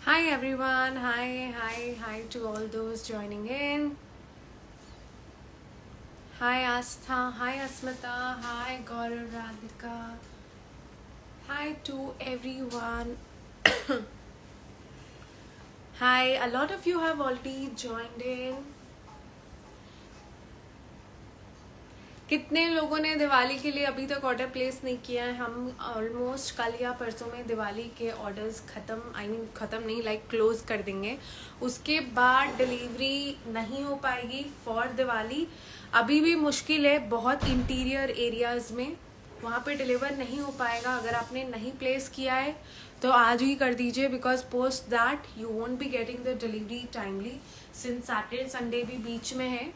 Hi everyone, hi to all those joining in. Hi Astha, hi Asmita, hi Gaurav Radhika. Hi to everyone. Hi, a lot of you have already joined in. कितने लोगों ने दिवाली के लिए अभी तक order place नहीं किया है? हम ऑलमोस्ट कल या परसों में दिवाली के ऑर्डर्स ख़त्म नहीं क्लोज कर देंगे. उसके बाद डिलीवरी नहीं हो पाएगी फॉर दिवाली. अभी भी मुश्किल है बहुत इंटीरियर एरियाज में, वहाँ पे डिलीवर नहीं हो पाएगा. अगर आपने नहीं प्लेस किया है तो आज ही कर दीजिए, because post that you won't be getting the delivery timely since Saturday Sunday भी बीच में है.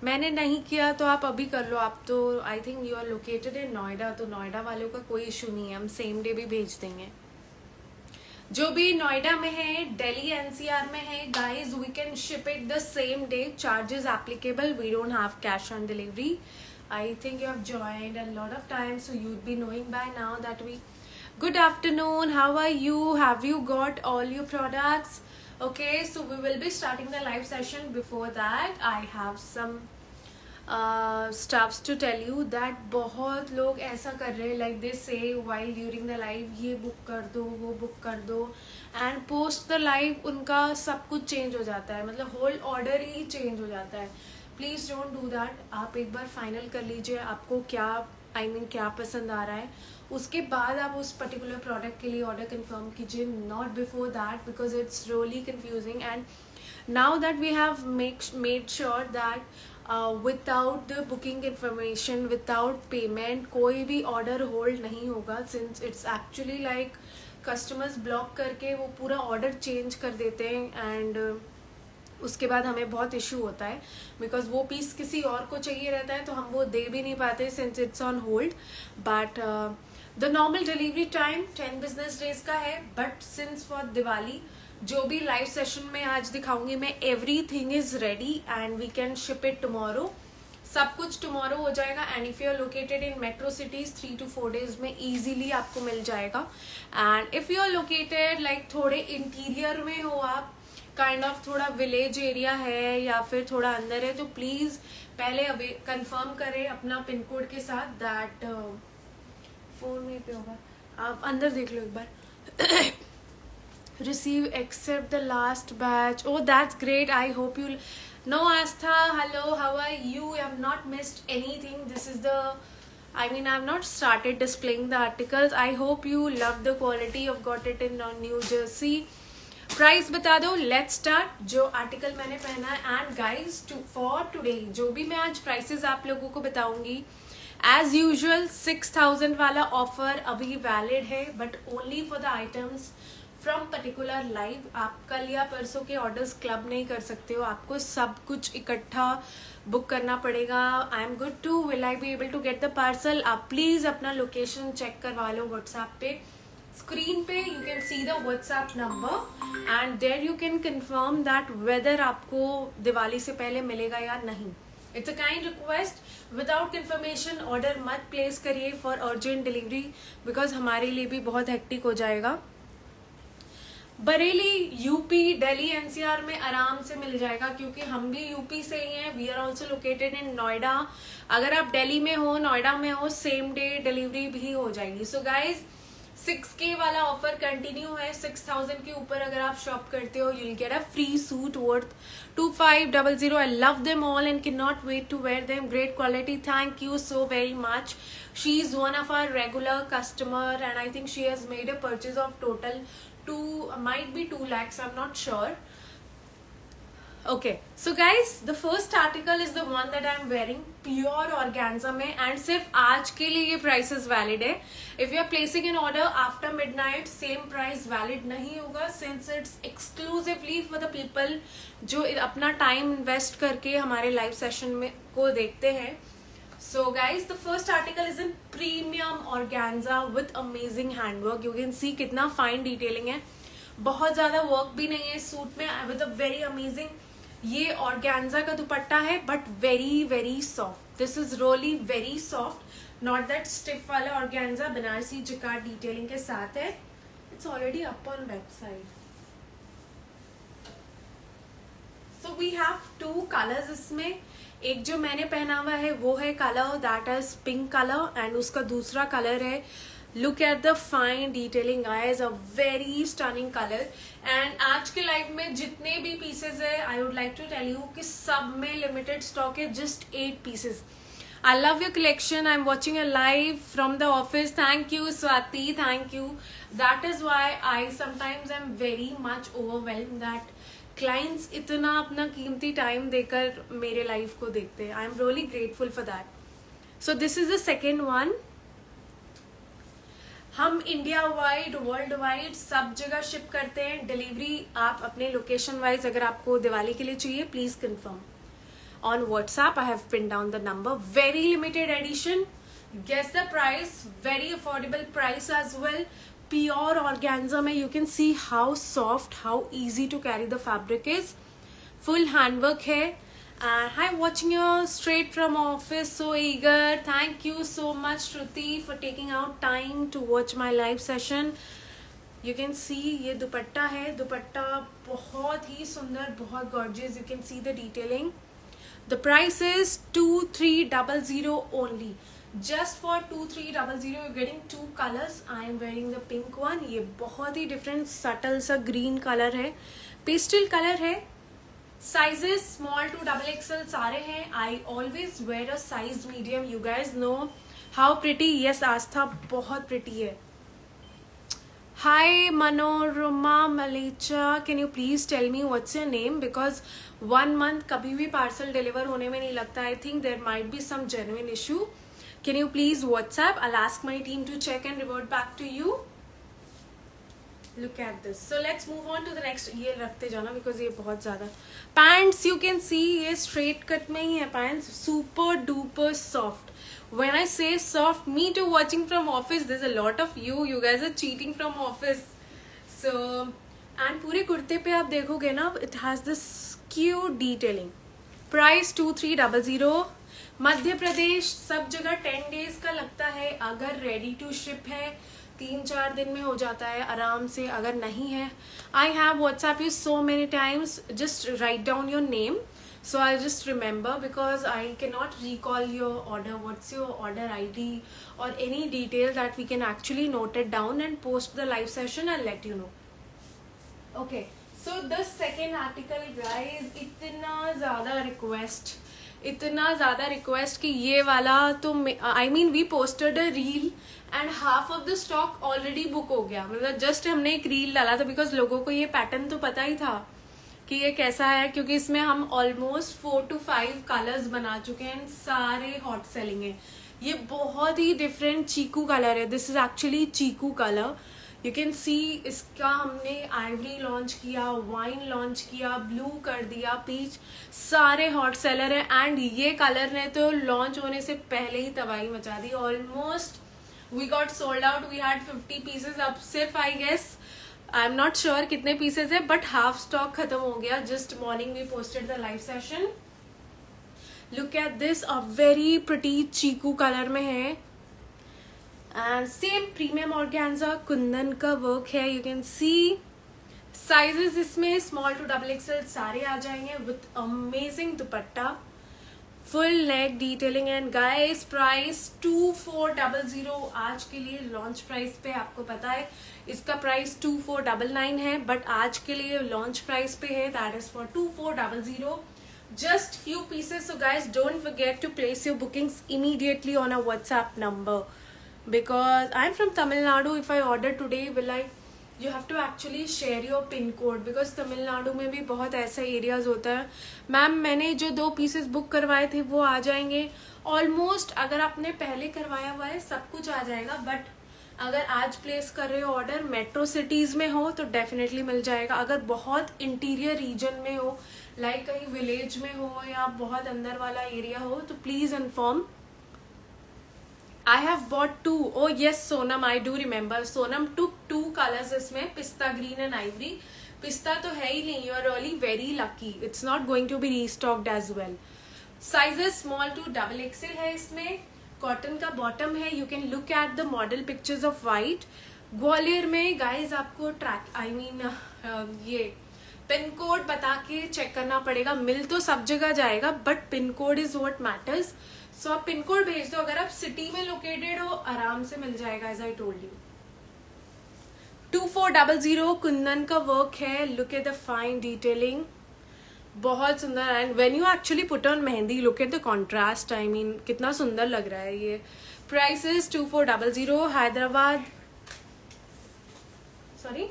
मैंने नहीं किया तो आप अभी कर लो. आप तो I think you are located in Noida, तो नोएडा वालों का कोई इशू नहीं है, हम सेम डे भी भेज देंगे. जो भी नोएडा में है, दिल्ली एनसीआर में है, guys we can ship it the same day. Charges applicable, we don't have cash on delivery. I think you have joined a lot of time, so you'd be knowing by now that we. Good afternoon, how are you? Have you got all your products? Okay, so we will be starting the live session. Before that I have some stuffs to tell you that बहुत लोग ऐसा कर रहे हैं, like they say while during the live, ये book कर दो, वो बुक कर दो, and post the live उनका सब कुछ चेंज हो जाता है, मतलब होल ऑर्डर ही चेंज हो जाता है. Please don't do that. आप एक बार फाइनल कर लीजिए आपको क्या क्या पसंद आ रहा है, उसके बाद आप उस पर्टिकुलर प्रोडक्ट के लिए ऑर्डर कंफर्म कीजिए. Not before that, because it's really confusing. And now that we have made sure that without the booking information, without payment कोई भी ऑर्डर होल्ड नहीं होगा, since it's actually like customers block करके वो पूरा order change कर देते हैं. एंड उसके बाद हमें बहुत इशू होता है, बिकॉज वो पीस किसी और को चाहिए रहता है तो हम वो दे भी नहीं पाते since it's on hold. But the normal delivery time 10 business days का है. बट सिंस फॉर दिवाली जो भी लाइव सेशन में आज दिखाऊंगी मैं, everything is ready and we can ship it tomorrow. सब कुछ टुमारो हो जाएगा. And if you are located in metro cities 3 to 4 days में इजीली आपको मिल जाएगा. And if you are located like थोड़े इंटीरियर में हो आप, काइंड ऑफ थोड़ा विलेज एरिया है या फिर थोड़ा अंदर है, तो प्लीज पहले कंफर्म करें अपना पिन कोड के साथ. दैट फोन में पे होगा, आप अंदर देख लो एक बार. receive except the last batch. Oh, that's great. I hope you. No, Astha, hello, how are you? I have not missed anything. This is the, I mean, I have not started displaying the articles. I hope you love the quality. I've got it in New Jersey. Price बता दो. Let's start. जो article मैंने पहना है, and guys for today जो भी मैं आज प्राइसेस आप लोगों को बताऊंगी, एज यूजुअल 6000 वाला ऑफर अभी वैलिड है, but only for the items from particular live. आप कल या परसों के ऑर्डर्स क्लब नहीं कर सकते हो, आपको सब कुछ इकट्ठा बुक करना पड़ेगा. I am good to, will I be able to get the parcel. आप प्लीज अपना लोकेशन चेक करवा लो व्हाट्सएप पे. स्क्रीन पे you can see the WhatsApp number and there you can confirm that whether आपको दिवाली से पहले मिलेगा या नहीं. It's a kind request. Without confirmation order मत प्लेस करिए फॉर अर्जेंट डिलीवरी, बिकॉज हमारे लिए भी बहुत हेक्टिक हो जाएगा. बरेली, यूपी, दिल्ली एनसीआर में आराम से मिल जाएगा, क्योंकि हम भी यूपी से ही हैं. We are also located in Noida. अगर आप दिल्ली में हो, नोएडा में हो, सेम डे डिलीवरी भी हो जाएगी. सो गाइज 6K वाला ऑफर कंटिन्यू है. 6000 के ऊपर अगर आप शॉप करते हो, you'll get a free suit worth 2500. I love them all and cannot wait to wear them. Great quality. Thank you so very much. She is one of our regular customer and I think she has made a purchase of total 2 lakhs. I'm not sure. Okay, so guys, the first article is the one that I'm wearing, pure organza में, and सिर्फ आज के लिए ये prices valid है. If you are placing an order after midnight, same price valid नहीं होगा, since it's exclusively for the people जो अपना time invest करके हमारे live session में को देखते हैं. So guys, the first article is in premium organza with amazing handwork. You can see कितना fine detailing है, बहुत ज़्यादा work भी नहीं है सूट में, with a very amazing. ये ऑर्गेन्जा का दुपट्टा है, but very very soft. This is really very soft, not that stiff वाला ऑर्गेन्जा. बनारसी जिकार्ड डिटेलिंग के साथ है. It's already up on website. So we have 2 colours इसमें. एक जो मैंने पहना हुआ है वो है colour that is pink colour, and उसका दूसरा कलर है, look at the fine detailing guys, a very stunning colour. And आज के लाइव में जितने भी पीसेज है, I would like to tell you कि सब में लिमिटेड स्टॉक है, just 8 pieces. I love your collection. I'm watching a live from the office. Thank you, Swati. Thank you. That is why I sometimes am very much overwhelmed that clients इतना अपना कीमती time देकर मेरे live को देखते हैं. I am really grateful for that. So this is the second one. हम India wide, world wide सब जगह शिप करते हैं. डिलीवरी आप अपने लोकेशन वाइज अगर आपको दिवाली के लिए चाहिए, please confirm. On WhatsApp, I have pinned down the number. Very limited edition. Guess the price. Very affordable price as well. Pure organza mein you can see how soft, how easy to carry the fabric is. Full handwork hai. Hi, watching you straight from office. So eager. Thank you so much, Shruti, for taking out time to watch my live session. You can see ये दुपट्टा है. दुपट्टा बहुत ही सुंदर, बहुत gorgeous. You can see the detailing. The price is 2300 only. Just for 2300 you're getting 2 colors. I am wearing the pink one. ये बहुत ही different subtle सा green color है, pastel color है. Sizes small to XXL सारे हैं. I always wear a size medium. You guys know how pretty. Yes, आस्था बहुत pretty है. Hi Manorama Malicha, can you please tell me what's your name? Because 1 month कभी भी parcel deliver होने में नहीं लगता. I think there might be some genuine issue. Can you please WhatsApp? I'll ask my team to check and revert back to you. Look at this. So let's move on to the next. ये रखते जाना because ये बहुत ज़्यादा. Pants you can see ये straight cut में ही है pants. Super duper soft. When I say soft, me too watching from office. There's a lot of you. You guys are cheating from office. So and पूरे कुर्ते पे आप देखोगे ना, it has this cute detailing. Price 2300. Madhya Pradesh सब जगह 10 days का लगता है. अगर ready to ship है 3-4 दिन में हो जाता है आराम से. अगर नहीं है, I have WhatsApp you so many times. Just write down your name. So I'll just remember because I cannot recall your order. What's your order ID or any detail that we can actually note it down and post the live session. I'll let you know. Okay. So the second article, guys, इतना ज़्यादा request कि ये वाला तो I mean we posted a reel and half of the stock already book हो गया. मतलब just हमने एक reel डाला था because लोगों को ये pattern तो पता ही था कि ये कैसा है, क्योंकि इसमें हम ऑलमोस्ट 4 to 5 कलर्स बना चुके हैं. सारे हॉट सेलिंग है. ये बहुत ही डिफरेंट चीकू कलर है. This is actually chikoo colour. You can see इसका हमने आइवरी लॉन्च किया, वाइन लॉन्च किया, ब्लू कर दिया, पीच, सारे हॉट सेलर है. एंड ये कलर ने तो लॉन्च होने से पहले ही तबाही मचा दी. Almost we got sold out. We had 50 pieces. अब सिर्फ I guess I am not sure कितने पीसेज है, बट हाफ स्टॉक खत्म हो गया. Just morning we posted the live session. Look at this, a very pretty chikoo colour में है and same premium organza kundan का वर्क है. यू कैन सी साइजेस इसमें स्मॉल टू XXL सारे आ जाएंगे with amazing dupatta, full neck detailing. And guys price 2400. आज के लिए लॉन्च प्राइस पे आपको पता है इसका प्राइस 2499 है, बट आज के लिए लॉन्च प्राइस पे है. That is for 2400. Just few pieces. So guys don't forget to place your bookings immediately on a WhatsApp number because I am from Tamil Nadu. If I order today, will I? You have to actually share your pin code because Tamil Nadu में भी बहुत ऐसा areas होता है. Ma'am मैंने जो 2 pieces book करवाए थे वो आ जाएंगे ऑलमोस्ट. अगर आपने पहले करवाया हुआ है सब कुछ आ जाएगा, बट अगर आज प्लेस कर रहे हो ऑर्डर, मेट्रो सिटीज में हो तो डेफिनेटली मिल जाएगा. अगर बहुत इंटीरियर रीजन में हो, लाइक कहीं विलेज में हो या बहुत अंदर वाला एरिया हो, तो please inform. I have bought 2. Oh yes, Sonam, I do remember. Sonam took 2 colors इसमें, पिस्ता ग्रीन एंड आइवरी. पिस्ता तो है ही नहीं. You are really very lucky. It's not going to be restocked as well. Sizes small to XXL है इसमें. Cotton का bottom है. You can look at the model pictures of white. Gwalior में guys आपको ये पिन कोड बता के check करना पड़ेगा. मिल तो सब जगह जाएगा but pin code is what matters. So आप पिन कोड भेज दो. अगर आप सिटी में लोकेटेड हो आराम से मिल जाएगा. As I told you 2400 kundan का वर्क है. Look at the fine detailing, बहुत सुंदर. And when you actually put on mehndi look at the contrast. I mean कितना सुंदर लग रहा है ये. Price is 2400. Hyderabad. Sorry,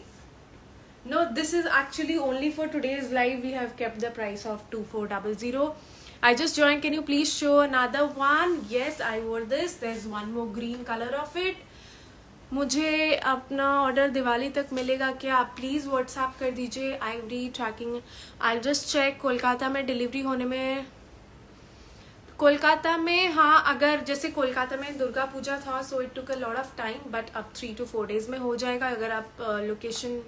no, this is actually only for today's live. We have kept the price of 2400. I just joined. Can you please show another one? Yes, I wore this. There's one more green color of it. मुझे अपना order Diwali तक मिलेगा क्या? आप please WhatsApp कर दीजिए. Ivory tracking I just check. Kolkata में delivery होने में, कोलकाता में हाँ, अगर जैसे कोलकाता में दुर्गा पूजा था so it took a lot of time but अब 3 to 4 days में हो जाएगा. अगर आप location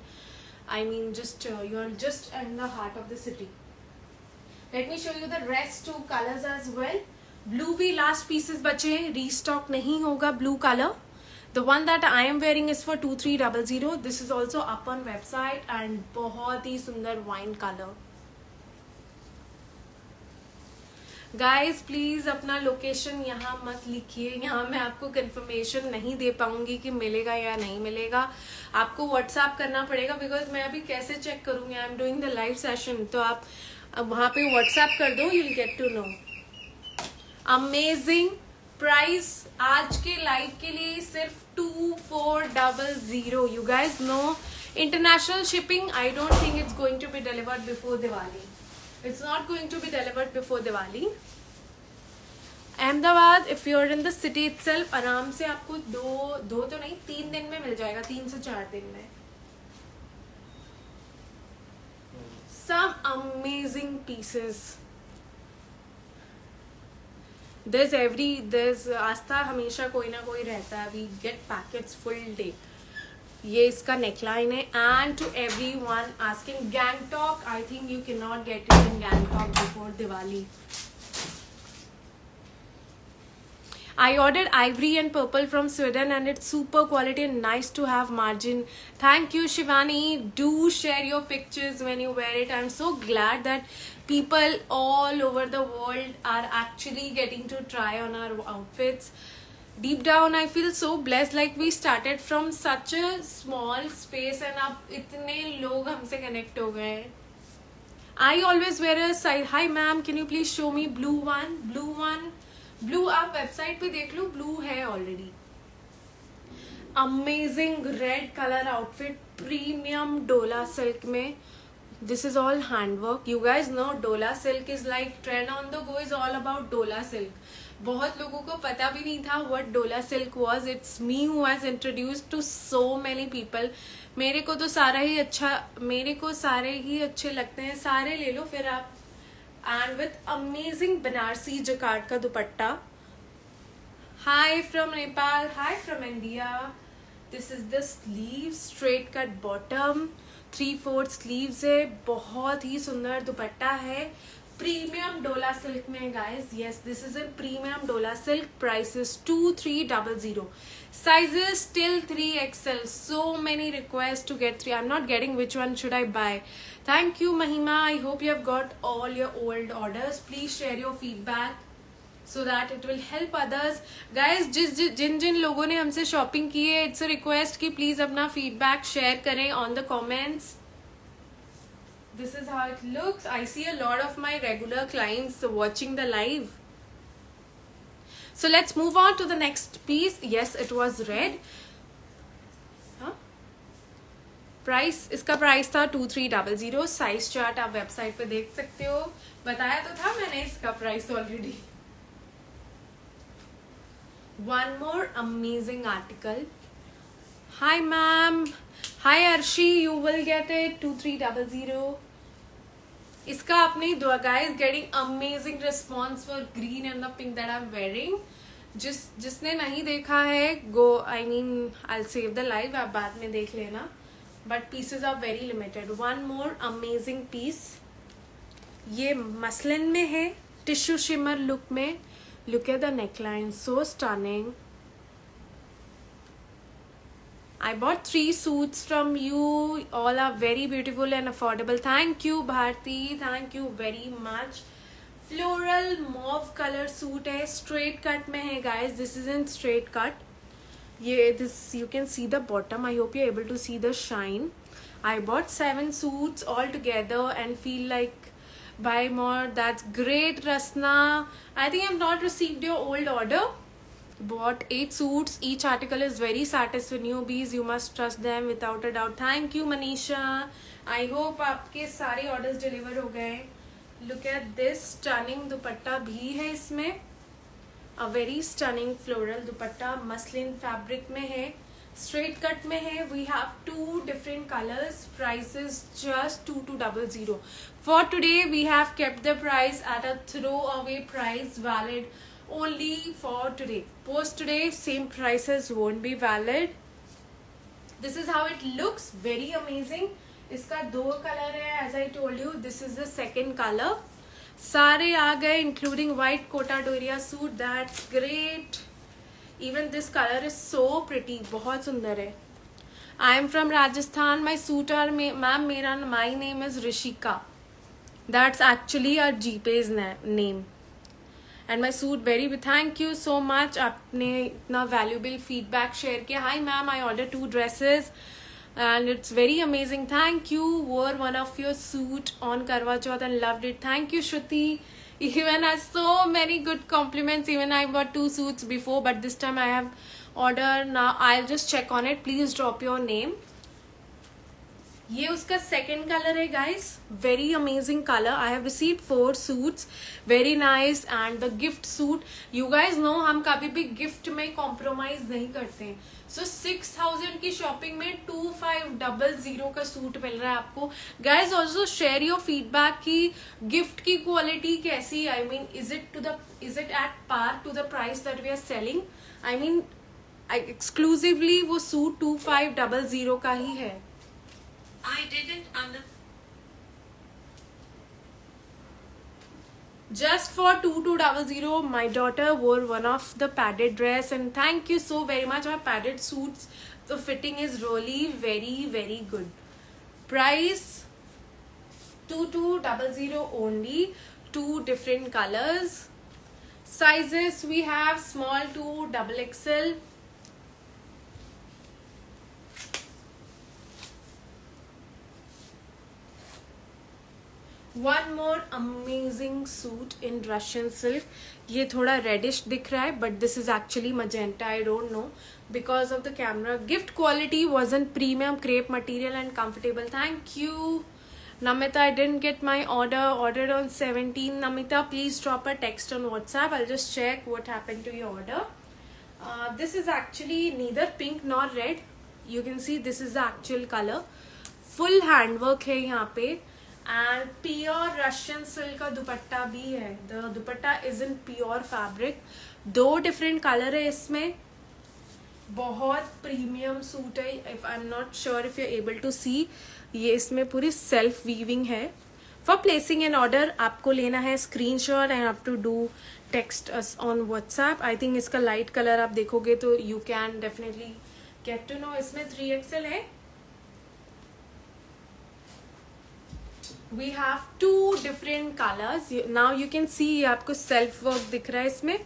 I mean just you're just in the heart of the city. Let me show you the rest 2 colors as well. Blue भी last pieces बचे, restock नहीं होगा blue color. The one that I am wearing is for 2300. This is also up on website and बहुत ही सुंदर wine color. Guys please अपना location यहाँ मत लिखिए. यहाँ मैं आपको कंफर्मेशन नहीं दे पाऊंगी कि मिलेगा या नहीं मिलेगा. आपको व्हाट्सएप करना पड़ेगा बिकॉज मैं अभी कैसे चेक करूंगी. I am doing the live session. तो आप वहां पे व्हाट्सएप कर दो. You will get to know. Amazing price आज के लाइव के लिए सिर्फ 2400. You guys know international shipping. I don't think it's going to be delivered before Diwali. It's not going to be delivered before Diwali. Ahmedabad, if you're in the city itself, आराम से आपको दो तो नहीं 3 दिन में मिल जाएगा. 3 से 4 दिन में. Some amazing pieces. There's आस्था हमेशा कोई ना कोई रहता है. We get packets full day. ये इसका नेकलाइन है. And to everyone asking Gangtok. I think you can not get it in Gangtok before Diwali. I ordered ivory and purple from Sweden and it's super quality and nice to have margin. Thank you Shivani. Do share your pictures when you wear it. I'm so glad that people all over the world are actually getting to try on our outfits. Deep down I feel so blessed, like we started from such a small space and अब इतने लोग हमसे connect हो गए. I always wear a size. Hi ma'am, can you please show me blue one? Blue आप website पे देख लो. Blue है already. Amazing red color outfit, premium Dola silk में. This is all handwork. You guys know Dola silk is like trend on the go. Is all about Dola silk. बहुत लोगों को पता भी नहीं था what Dola silk was. It's me who has introduced to so many people. मेरे को सारे ही अच्छे लगते हैं. सारे ले लो फिर आप. And with amazing Banarasi jacquard का दुपट्टा. Hi from Nepal. Hi from India. This is the sleeve, straight cut bottom, 3/4 sleeves है. बहुत ही सुंदर दुपट्टा है. प्रीमियम डोला सिल्क में guys. Yes, this is in premium डोला silk. Price is 2300. Sizes till 3XL. So many request to get 3. I am not getting which one should I buy. Thank you Mahima. I hope you have got all your old orders. Please share your feedback so that it will help others. Guys, जिन लोगों ने हमसे shopping की है, it's a request कि please अपना feedback share करें on the comments. This is how it looks. I see a lot of my regular clients watching the live. So let's move on to the next piece. Yes, it was red. Price, इसका price था 2300. Size chart आप website पे देख सकते हो. बताया तो था मैंने इसका price already. One more amazing article. Hi ma'am. Hi Arshi. You will get it 2300. इसका अपनी guys getting amazing response for green and the pink that I'm wearing. जिसने नहीं देखा है go. I mean I'll save the live. आप बाद में देख लेना. But pieces are very limited. One more amazing piece. ये मसलिन में है. Tissue shimmer look में. Look at the neckline, so stunning. I bought 3 suits from you. All are very beautiful and affordable. Thank you, Bharti. Thank you very much. Floral mauve color suit है, straight cut में है guys. This is in straight cut. This you can see the bottom. I hope you're able to see the shine. I bought 7 suits all together and feel like buy more. That's great, Rasna. I think I've not received your old order. Bought 8 suits. Each article is very satisfying. Newbies, you must trust them without a doubt. Thank you, Manisha. I hope आपके सारे orders deliver हो गए. Look at this stunning दुपट्टा भी है इसमें. A very stunning floral dupatta muslin fabric में है. Straight cut में है. We have 2 different colors. Price is just 2200. For today, we have kept the price at a throwaway price, valid only for today. Post today, same prices won't be valid. This is how it looks. Very amazing. इसका 2 color है. As I told you, this is the second color. सारे आ गए, including white Kota Doria suit. That's great. Even this color is so pretty. बहुत सुंदर है. I am from Rajasthan. My suit are ma'am. My name is Rishika. That's actually our GPay's name. And my suit thank you so much. आपने इतना valuable feedback share किया. Hi ma'am, I ordered 2 dresses and it's very amazing. Thank you. Wore one of your suit on Karwa Chauth and loved it. Thank you, Shruti. Even has so many good compliments. Even I bought 2 suits before, but this time I have ordered. Now I'll just check on it. Please drop your name. ये उसका second colour है guys. Very amazing colour. I have received 4 suits. Very nice. And the gift suit, you guys no हम कभी भी gift में compromise नहीं करते हैं. सो 6000 की शॉपिंग में 2500 का सूट मिल रहा है आपको. Guys also share your feedback कि गिफ्ट की क्वालिटी कैसी. I mean is it at par to the price that we are selling. I mean exclusively वो सूट 2500 का ही है. I didn't Just for 2200, my daughter wore one of the padded dress, and thank you so very much. Our padded suits, the fitting is really very good. Price 2200 only. 2 different colors. Sizes we have small to XXL. One more amazing suit in Russian silk. ये थोड़ा reddish दिख रहा है, but this is actually magenta. I don't know because of the camera. Gift quality wasn't premium crepe material and comfortable. Thank you, Namita. I didn't get my order. Ordered on 17. Namita, please drop a text on WhatsApp. I'll just check what happened to your order. This is actually neither pink nor red. You can see this is the actual color. Full handwork है यहाँ पे. And pure Russian silk का दुपट्टा भी है. The dupatta is in pure fabric. 2 different color है इसमें. बहुत premium suit है. If I'm not sure if you're able to see, ये इसमें पूरी self weaving है. For placing an order आपको लेना है screenshot and have to do text us on WhatsApp. I think इसका light color आप देखोगे तो you can definitely get to know. इसमें 3XL है. We have 2 different colors. Now you can see आपको self work दिख रहा है इसमें.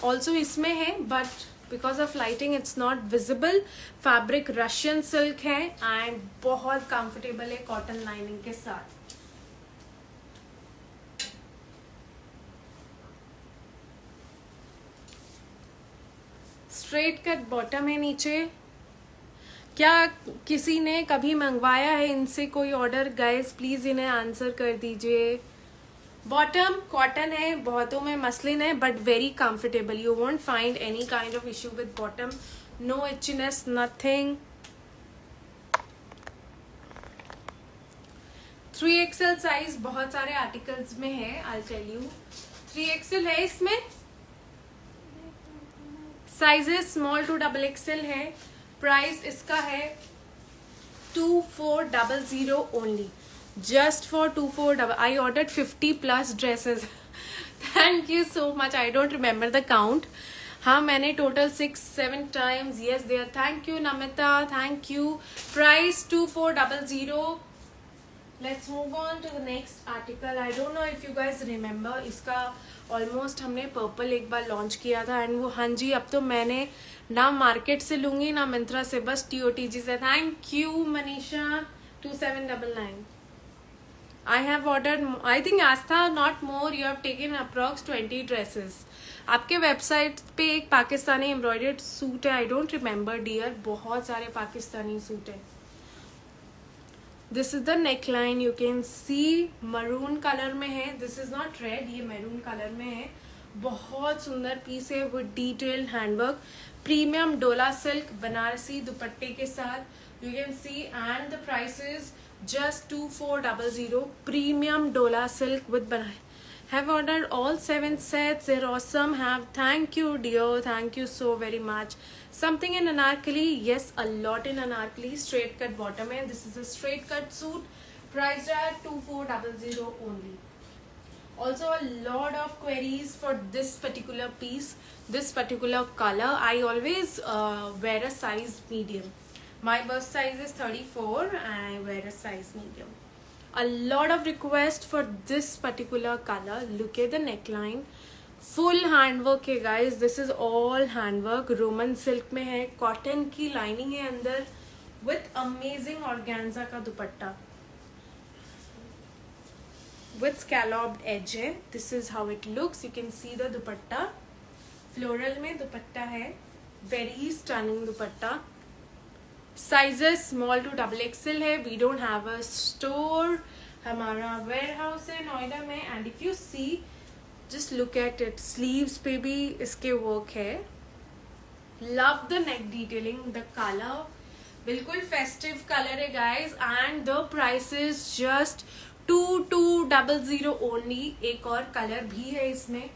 Also इसमें है, but because of lighting it's not visible. Fabric Russian silk है and बहुत comfortable है cotton lining के साथ. Straight cut bottom है नीचे. क्या किसी ने कभी मंगवाया है इनसे कोई ऑर्डर? गाइस प्लीज इन्हें आंसर कर दीजिए. बॉटम कॉटन है, बहुतों में मसलिन है, but very comfortable. You won't find any kind of issue with bottom. No itchiness, nothing. 3XL size बहुत सारे आर्टिकल्स में है. आई टेल यू 3XL है इसमें. साइजेस स्मॉल टू XXL है. प्राइस इसका है 2400 only. Just for 2400. I ordered 50+ dresses. Thank you so much. I don't remember the count. हाँ मैंने total 6-7 times. Yes there. Thank you Namita, thank you. Price 2400. Let's move on to the next article. I don't know if you guys remember, इसका almost हमने purple एक बार launch किया था and वो, हाँ जी, अब तो मैंने ना मार्केट से लूंगी ना मिंत्रा से, बस TOTG से. Thank you Manisha. 2799. I have ordered, I think Astha, not more. You have taken approx 20 dresses. आपके वेबसाइट पे एक पाकिस्तानी एम्ब्रॉयडर्ड सूट है. I don't remember dear. बहुत सारे पाकिस्तानी सूट है. This is the neckline. You can see maroon colour में है. This is not red, ये मैरून कलर में है. बहुत सुंदर पीस है विद डिटेल्ड हैंडवर्क. प्रीमियम डोला सिल्क बनारसी दुपट्टे के साथ. You can see and the price is just 2400. Premium Dola silk with banana. Have ordered all 7 sets. They're awesome. Thank you dear, thank you so very much. Something in anarkali. Yes, a lot in anarkali. Straight cut bottom and this is a straight cut suit priced at 2400 only. Also a lot of queries for this particular piece, this particular color. I always wear a size medium. My bust size is 34 and I wear a size medium. A lot of requests for this particular color. Look at the neckline. Full handwork है guys. This is all handwork. Roman silk में है. Cotton की lining है अंदर. With amazing organza का दुपट्टा. With scalloped edge है. This is how it looks. You can see the dupatta. Floral में दुपट्टा है. Very stunning dupatta. Sizes small to XXL है. We don't have a store. हमारा वेयर हाउस है नोएडा में. And if you see, just look at it. Sleeves पे भी इसके work है. Love the neck detailing. The colour बिल्कुल फेस्टिव कलर है guys. And the price is just 2200 only. एक और कलर भी है इसमें.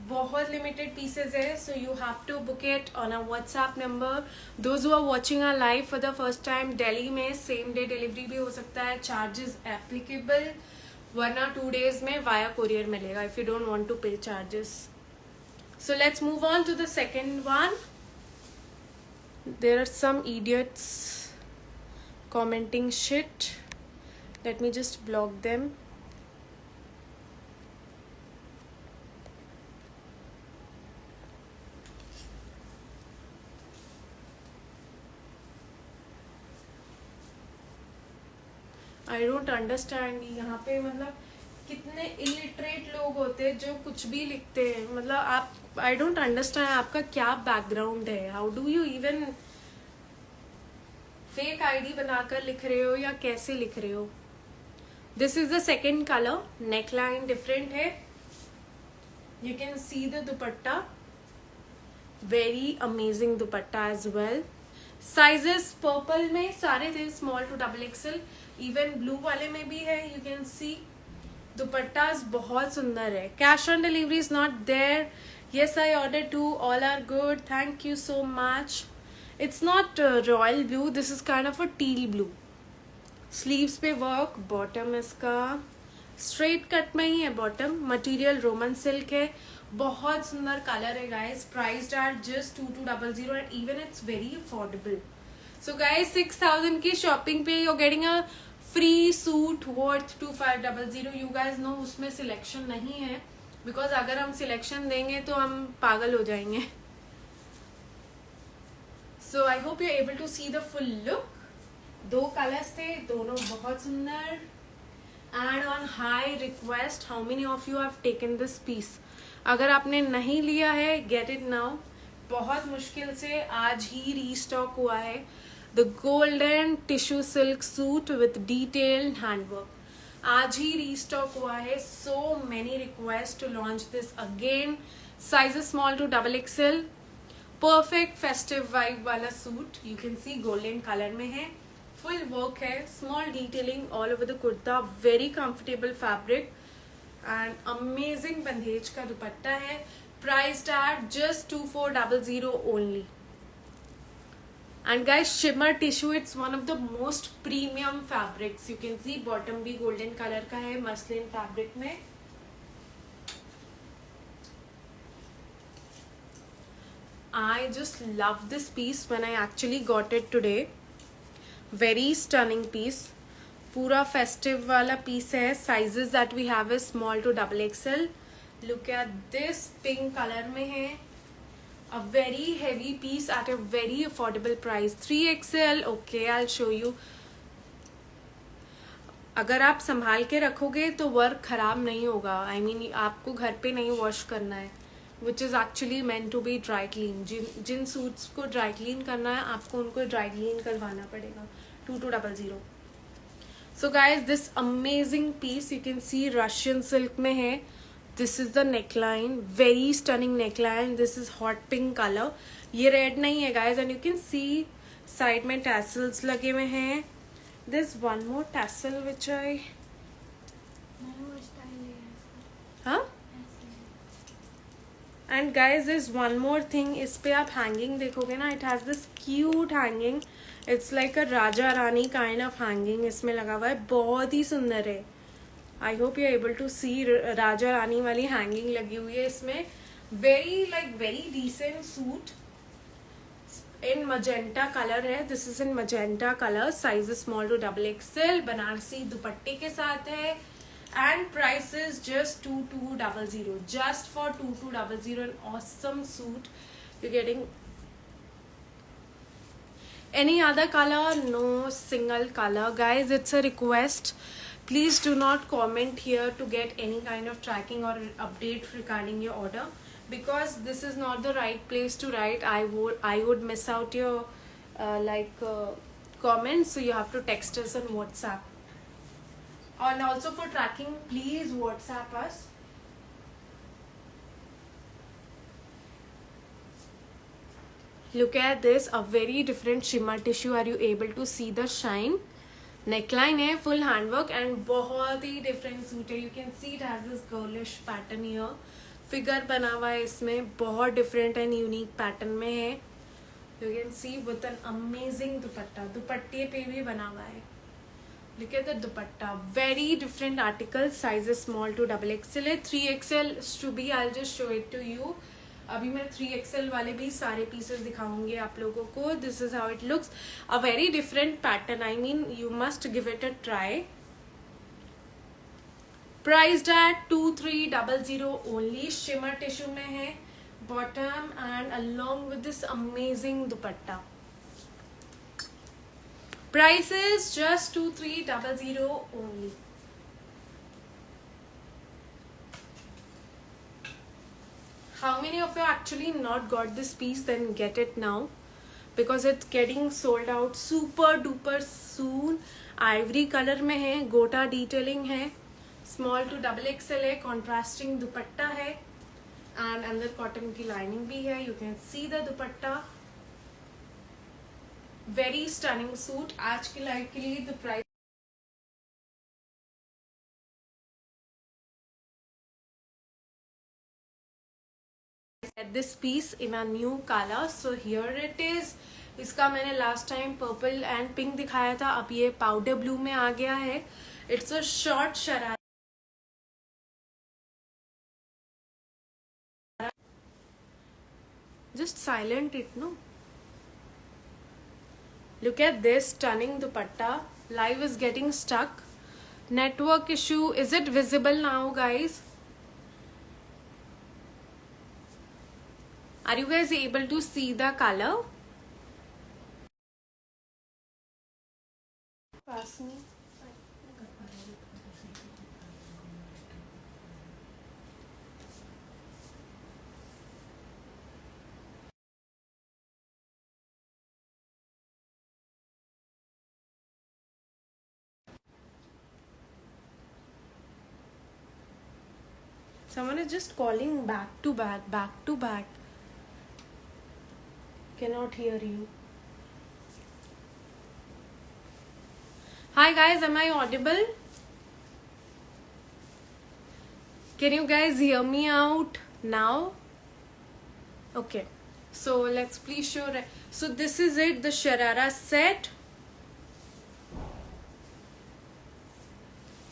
बहुत लिमिटेड पीसेज है. So you have to book it on a WhatsApp number. Those who are watching our live for the first time, Delhi में same day delivery भी हो सकता है. चार्जेस एप्लीकेबल, वरना 2 days में वाया कोरियर मिलेगा if you don't want to pay charges. So let's move on to the second one. There are some idiots commenting shit. Let me just block them. I don't understand. यहाँ पे मतलब कितने illiterate लोग होते हैं जो कुछ भी लिखते हैं. मतलब आप, आई डोंट अंडरस्टैंड आपका क्या बैकग्राउंड है. How do you even fake ID बनाकर लिख रहे हो या कैसे लिख रहे हो. This is the second colour. Neckline different है. You can see the dupatta. Very amazing dupatta as well. Sizes purple में सारे थे small to XXL. Even blue वाले में भी है. यू कैन सी दुपट्टास बहुत सुंदर है. Cash on delivery is not there. Yes I order 2. All are good. Thank you so much. It's not royal blue. This is kind of a teal blue. Sleeves पे work. Bottom इसका straight cut में ही है. Bottom material Roman silk है. बहुत सुंदर colour है guys. Priced at just 2200 and even it's very affordable. So guys 6000 की शॉपिंग पे you are getting a free suit worth 2500. You guys know उसमें सिलेक्शन नहीं है, बिकॉज अगर हम सिलेक्शन देंगे तो हम पागल हो जाएंगे. So I hope you are able to see the full look. 2 colours थे, दोनों बहुत सुंदर. And on high request, how many of you have taken this piece. अगर आपने नहीं लिया है, गेट इट नाउ. बहुत मुश्किल से आज ही रीस्टॉक हुआ है. The golden tissue silk suit with detailed handwork. आज ही रीस्टॉक हुआ है. So many request to launch this again. Sizes small to XXL. Perfect festive vibe वाला suit. You can see golden colour में है. फुल वर्क है. Small detailing all over the kurta. Very comfortable fabric and amazing bandhej का दुपट्टा है. Priced at just 2400 only. And guys shimmer tissue, it's one of the most premium fabrics. You can C bottom भी golden colour का है muslin fabric में. I just love this piece when I actually got it today. Very stunning piece. पूरा festive वाला piece है. Sizes that we have is small to XXL. Look at this, pink color में है. A very heavy piece at a very affordable price. 3XL. Okay, I'll show you. अगर आप संभाल के रखोगे तो वर्क खराब नहीं होगा. I mean, आपको घर पे नहीं वॉश करना है, which is actually meant to be dry clean. जिन सूट्स को ड्राई क्लीन करना है आपको उनको ड्राई क्लीन करवाना पड़ेगा. 2200. So guys, this amazing piece you can see Russian silk में है. This is the neckline, very stunning neckline. This is hot pink color. ये red नहीं है guys, and you can see side में tassels लगे हुए हैं. There's one more tassel which I हाँ. And guys, there's one more thing. इस पे आप hanging देखोगे ना, it has this cute hanging. It's like a Raja Rani kind of hanging इसमें लगा हुआ है. बहुत ही सुंदर है. I hope you're able to see Raja Rani वाली hanging लगी हुई है इसमें. Very decent suit. In magenta color है. This is in magenta color. Size is small to XXL. Banarasi दुपट्टे के साथ है. And price is just 2200. Just for 2200, an awesome suit. You're getting any other color? No single color. Guys, it's a request. Please do not comment here to get any kind of tracking or update regarding your order, because this is not the right place to write. I would miss out your comments, so you have to text us on WhatsApp. And also for tracking, please WhatsApp us. Look at this, a very different shimmer tissue. Are you able to see the shine? Neckline है, full handwork, and बहुत ही different suit है. You can see it has this girlish pattern here. Figure बना हुआ है इसमें, बहुत different and unique pattern में है. You can see with an amazing दुपट्टा. दुपट्टे पे भी बना हुआ है. Look at the dupatta. Very different article. Size is small to XXL. 3XL to be. I'll just show it to you. अभी मैं 3XL वाले भी सारे pieces दिखाऊंगी आप लोगों को. This is how it looks. A very different pattern. I mean, you must give it a try. Priced at 2300 only. Shimmer tissue में है. Bottom and along with this amazing dupatta. Price is just 2300 only. How many of you actually not got this piece? Then get it now, because it's getting sold out super duper soon. Ivory color में है, गोटा detailing है, small to XXL है, contrasting दुपट्टा है, and अंदर cotton की lining भी है. You can see the dupatta. Very stunning suit. आज की लाइव के लिए the price at this piece in a new color. So here it is. इसका मैंने last time purple and pink दिखाया था, अब ये powder blue में आ गया है. It's a short sharara. Just silent it, no? Look at this stunning dupatta. Live is getting stuck. Network issue. Is it visible now, guys? Are you guys able to see the color? Pass me. Someone is just calling back to back. Cannot hear you. Hi guys, am I audible? Can you guys hear me out now? Okay, so let's please show. So this is it, the Sharara set.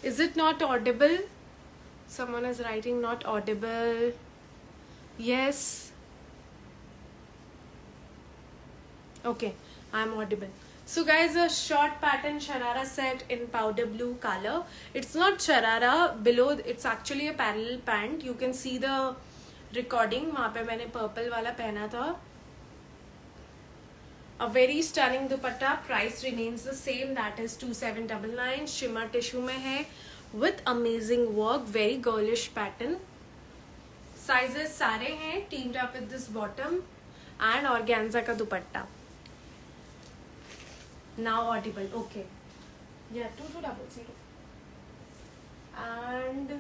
Is it not audible? Someone is writing not audible. Yes. Okay, I'm audible. So guys, a short pattern sharara set in powder blue color. It's not sharara, below it's actually a parallel pant. You can see the recording, वहाँ पे मैंने purple वाला पहना था. A very stunning dupatta. Price remains the same, that is 2799. Shimmer tissue में है with amazing work, very girlish pattern. Sizes सारे हैं, teamed up with this bottom and organza का दुपट्टा. Now audible. Okay. Yeah, 2200. And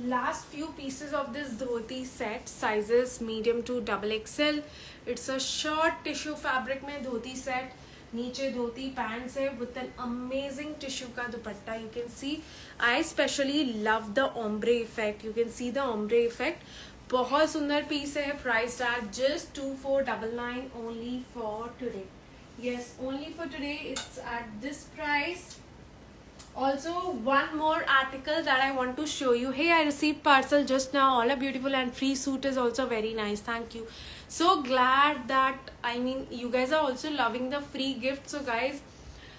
last few pieces of this dhoti set, sizes medium to XXL. It's a short tissue fabric में dhoti set. नीचे धोती pants है with an amazing tissue का दुपट्टा. You can see, I especially love the ombre effect. You can see the ombre effect. बहुत सुंदर piece है. Price tag just 2499 only for today. Yes, only for today. It's at this price. Also, one more article that I want to show you. Hey, I received parcel just now. All are beautiful and free suit is also very nice. Thank you. So glad that, I mean, you guys are also loving the free gift. So guys,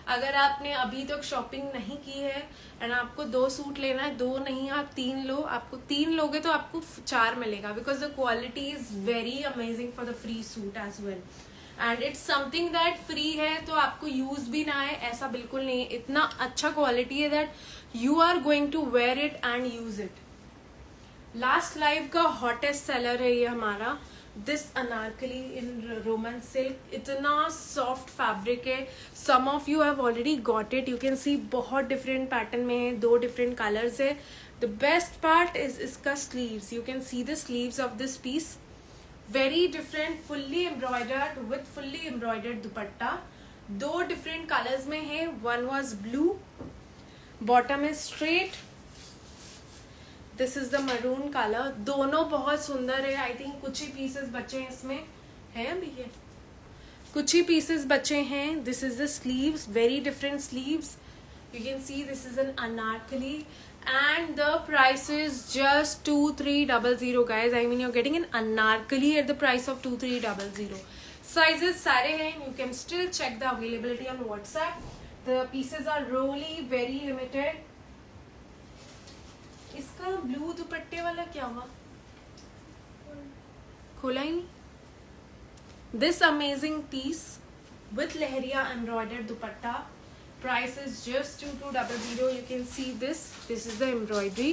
अगर आपने अभी तक shopping नहीं की है and आपको 2 suit लेना है, 2 नहीं आप 3 लो. आपको 3 लोगे तो आपको 4 मिलेगा, because the quality is very amazing for the free suit as well. And it's something that free है तो आपको यूज भी ना है ऐसा बिल्कुल नहीं है. इतना अच्छा क्वालिटी है that you are going to wear it and use it. Last live का हॉटेस्ट सेलर है ये हमारा. This anarkali in Roman silk. इतना सॉफ्ट फैब्रिक है. Some of you have already got it. You can see बहुत different pattern में है, 2 different colours है. द बेस्ट पार्ट इज इसका sleeves. You can see the sleeves of this piece. Very different, fully embroidered with fully embroidered dupatta. 2 different colours में है. One was blue, bottom is straight. This is the maroon colour. दोनों बहुत सुंदर है. I think कुछ ही pieces बचे हैं इसमें, है अभी ये कुछ ही पीसेस बचे हैं. This is the sleeves, very different sleeves. You can see this is an Anarkali and the price is just 2300 guys. I mean, you're getting an anarkali at the price of 2300. Sizes सारे हैं. You can still check the availability on WhatsApp. The pieces are really very limited. इसका blue दुपट्टे वाला क्या हुआ, खोला ही नहीं. This amazing piece with lehriya embroidered dupatta. Price is just 2200. You can see this. This is the embroidery.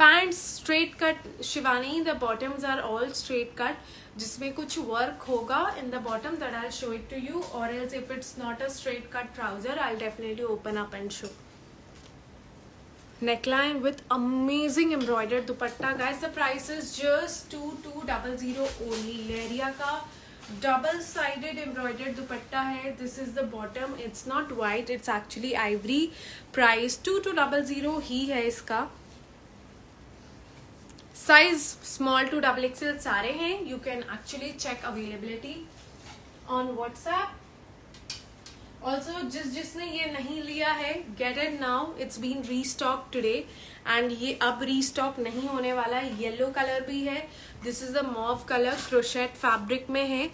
Pants straight cut Shivani. The bottoms are all straight cut. जिसमें कुछ work होगा in the bottom that I'll show it to you. Or else if it's not a straight cut trouser, I'll definitely open up and show. Neckline with amazing embroidered dupatta. Guys, the price is just 2200 only. Lehriya का double sided embroidered dupatta है. This is the bottom. It's not white, it's actually ivory. Price 2200 ही है इसका. Size small to XXL सारे हैं. You can actually check availability on WhatsApp. Also जिसने ये नहीं लिया है, get it now. It's been restock today and ये अब रीस्टॉक नहीं होने वाला है. येलो कलर भी है. This is the mauve colour, crochet fabric में है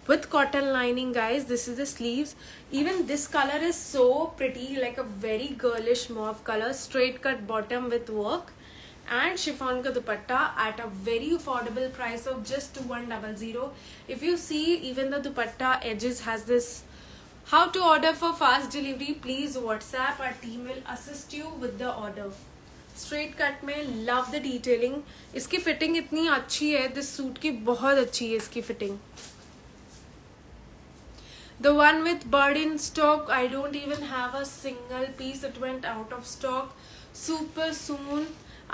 with cotton lining guys. This is the sleeves. Even this color is so pretty, like a very girlish mauve color. Straight cut bottom with work and chiffon ka dupatta at a very affordable price of just 2100. If you see, even the dupatta edges has this. How to order for fast delivery? Please WhatsApp. Our team will assist you with the order. Straight cut में love the detailing. इसकी fitting इतनी अच्छी है. This suit की बहुत अच्छी है इसकी fitting. The one with bird in stock, I don't even have a single piece. It went out of stock super soon.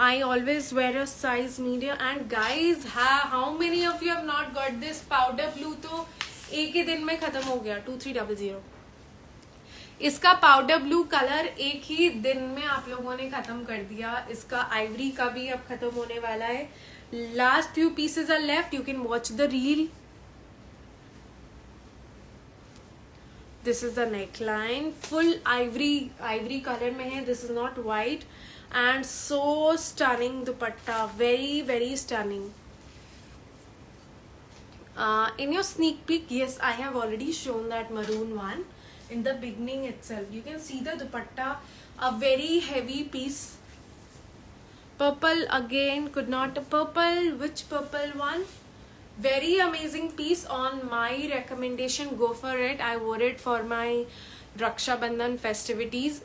I always wear a size medium. And guys, how many of you have not got this powder blue? तो एक ही दिन में खत्म हो गया. 2300. इसका powder blue colour एक ही दिन में आप लोगों ने खत्म कर दिया. इसका आइवरी का भी अब खत्म होने वाला है. Last few pieces are left. You can watch the reel. This is the neckline. Full ivory colour में है. This is not white. And so stunning dupatta. Very very stunning. In your sneak peek, yes, I have already shown that maroon one in the beginning itself. You can see the dupatta, a very heavy piece. Purple again, could not purple. Which purple one? Very amazing piece. On my recommendation, go for it. I wore it for my Rakshabandhan festivities.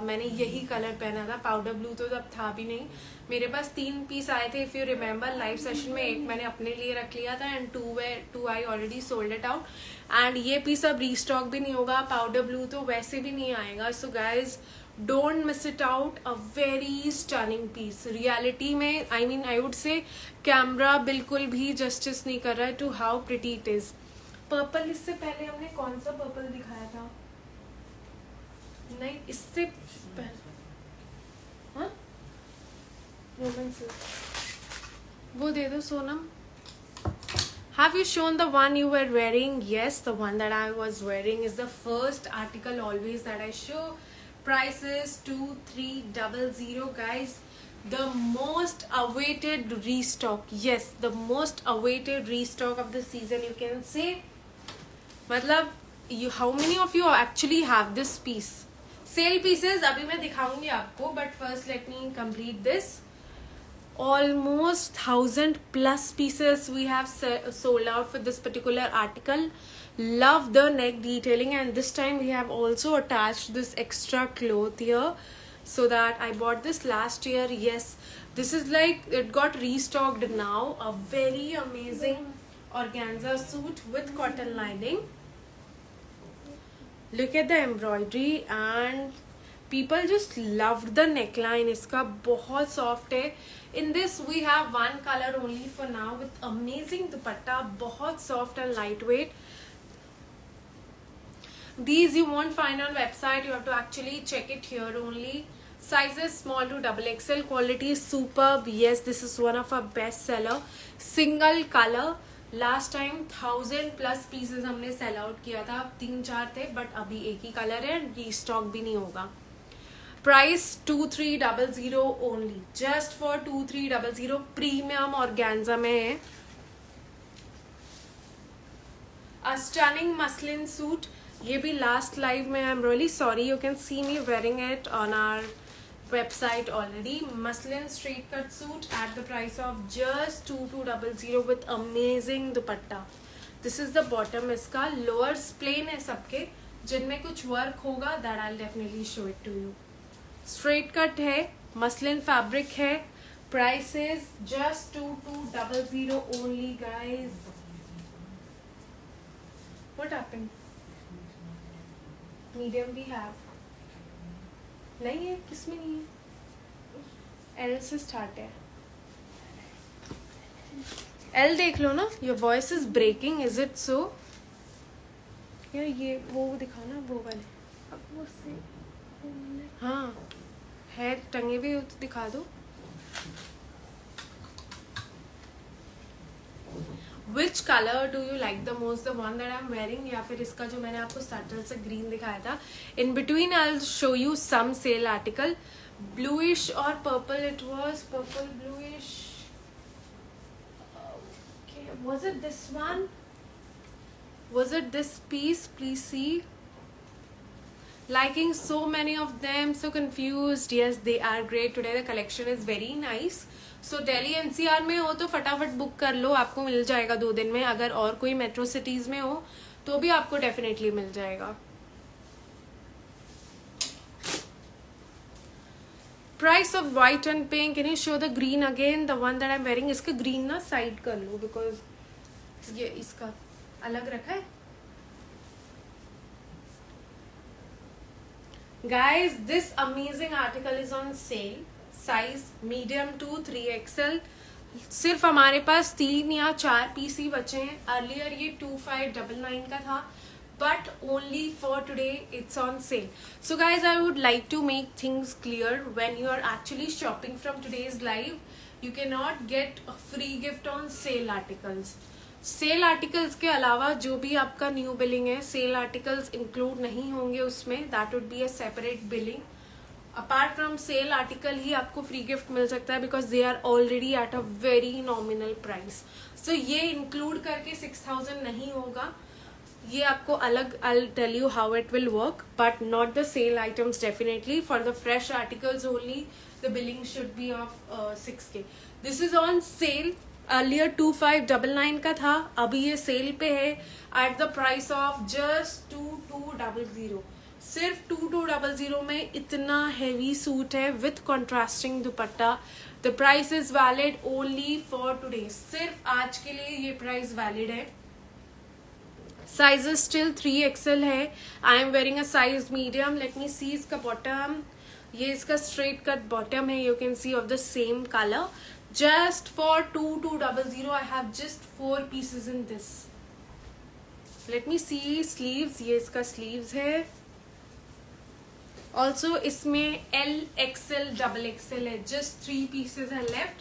मैंने यही colour पहना था. Powder blue तो तब था भी नहीं. मेरे पास 3 पीस आए थे. If you remember live session में एक मैंने अपने लिए रख लिया था and 2 I already sold it out. And ये पीस अब रीस्टॉक भी नहीं होगा. पाउडर ब्लू तो वैसे भी नहीं आएगा. So guys, don't miss it out. A very stunning piece. Reality में आई वुड से कैमरा बिल्कुल भी जस्टिस नहीं कर रहा है to how pretty it is. Purple, इससे पहले हमने कौन सा पर्पल दिखाया था? नहीं, इससे हाँ, वो दे दो Sonam. Have you shown the one you were wearing? Yes, the one that I was wearing is the first article always that I show. Price is 2300, guys. The most awaited restock. Yes, the most awaited restock of the season, you can say. मतलब how many of you actually have this piece? Sale pieces अभी मैं दिखाऊंगी आपको, but first let me complete this. Almost 1000+ pieces we have sold out for this particular article. Love the neck detailing, and this time we have also attached this extra cloth here, so that I bought this last year. Yes, this is like it got restocked now. A very amazing organza suit with cotton lining. Look at the embroidery, and people just loved the neckline. इसका बहुत soft है. In this we have one color only for now with amazing dupatta, बहुत soft and lightweight. These you won't find on website. You have to actually check it here only. Sizes small to XXL. Quality is superb. Yes, this is one of our best seller. Single color. Last time 1000+ pieces हमने sell out किया था. 3-4 थे, but अभी एक ही colour है. Restock भी नहीं होगा. Price 2300 only. Just for 2300. Premium organza में है. A stunning muslin suit. ये भी लास्ट लाइव में. I am really sorry, you can see me wearing it on our website already. Muslin straight cut suit at the price of just 2200 with amazing dupatta. This is the bottom. इसका lowers plain है सबके. जिनमें कुछ work होगा that I'll definitely show it to you. Straight cut है, muslin fabric है. Price is just 2200 only, guys. What happened? Medium we have. नहीं है, किसमें नहीं है? एल से स्टार्ट है. एल देख लो ना. Your voice is breaking. Is it so? यार ये वो दिखाना, वो वाले. अब वो से हाँ है, टंगे भी हो तो दिखा दो. Which color do you like the most? The one that I'm wearing या फिर इसका जो मैंने आपको सटल से ग्रीन दिखाया था. In between I'll show you some sale article. Bluish or purple. It was purple bluish. Okay, was it this one? Was it this piece? Please see. Liking so many of them. So confused. Yes, they are great today. The collection is very nice. So Delhi NCR में हो तो फटाफट book कर लो. आपको मिल जाएगा 2 दिन में. अगर और कोई मेट्रो सिटीज में हो तो भी आपको डेफिनेटली मिल जाएगा. Price off white and pink. Can you show the green again? The one that I am wearing. इसका ग्रीन ना साइड कर लो बिकॉज ये इसका अलग रखा है. Guys, this amazing article is on sale. Size medium to 3XL. सिर्फ हमारे पास 3 या 4 पीस ही बचे हैं. अर्लियर ये 2599 का था, but only for today it's on sale. So guys, I would like to make things clear. When you are actually shopping from today's live, you cannot get a free gift on sale articles. Sale articles के अलावा जो भी आपका new billing है, sale articles include नहीं होंगे उसमें. That would be a separate billing. Apart from sale article ही आपको फ्री गिफ्ट मिल सकता है, because they are already at a very nominal price. So ये इंक्लूड करके 6000 नहीं होगा, ये आपको अलग. I'll tell you how it will work, but not the sale items definitely. For the fresh articles only, the billing should be of 6K. This is on sale. Earlier 2599 का था, अभी ये सेल पे है at the price of just 2200. सिर्फ 2200 में इतना heavy suit है with contrasting dupatta. The price is valid only for today. सिर्फ आज के लिए ये प्राइस वैलिड है. साइजेस स्टिल 3XL है. I am wearing a size medium. Let me see इसका बॉटम. ये इसका स्ट्रेट कट बॉटम है. You can see of the same colour. Just for 2200 I have just 4 pieces in this. Let me see sleeves. ये इसका sleeves है. Also इसमें LXL XXL है. Just 3 pieces है left.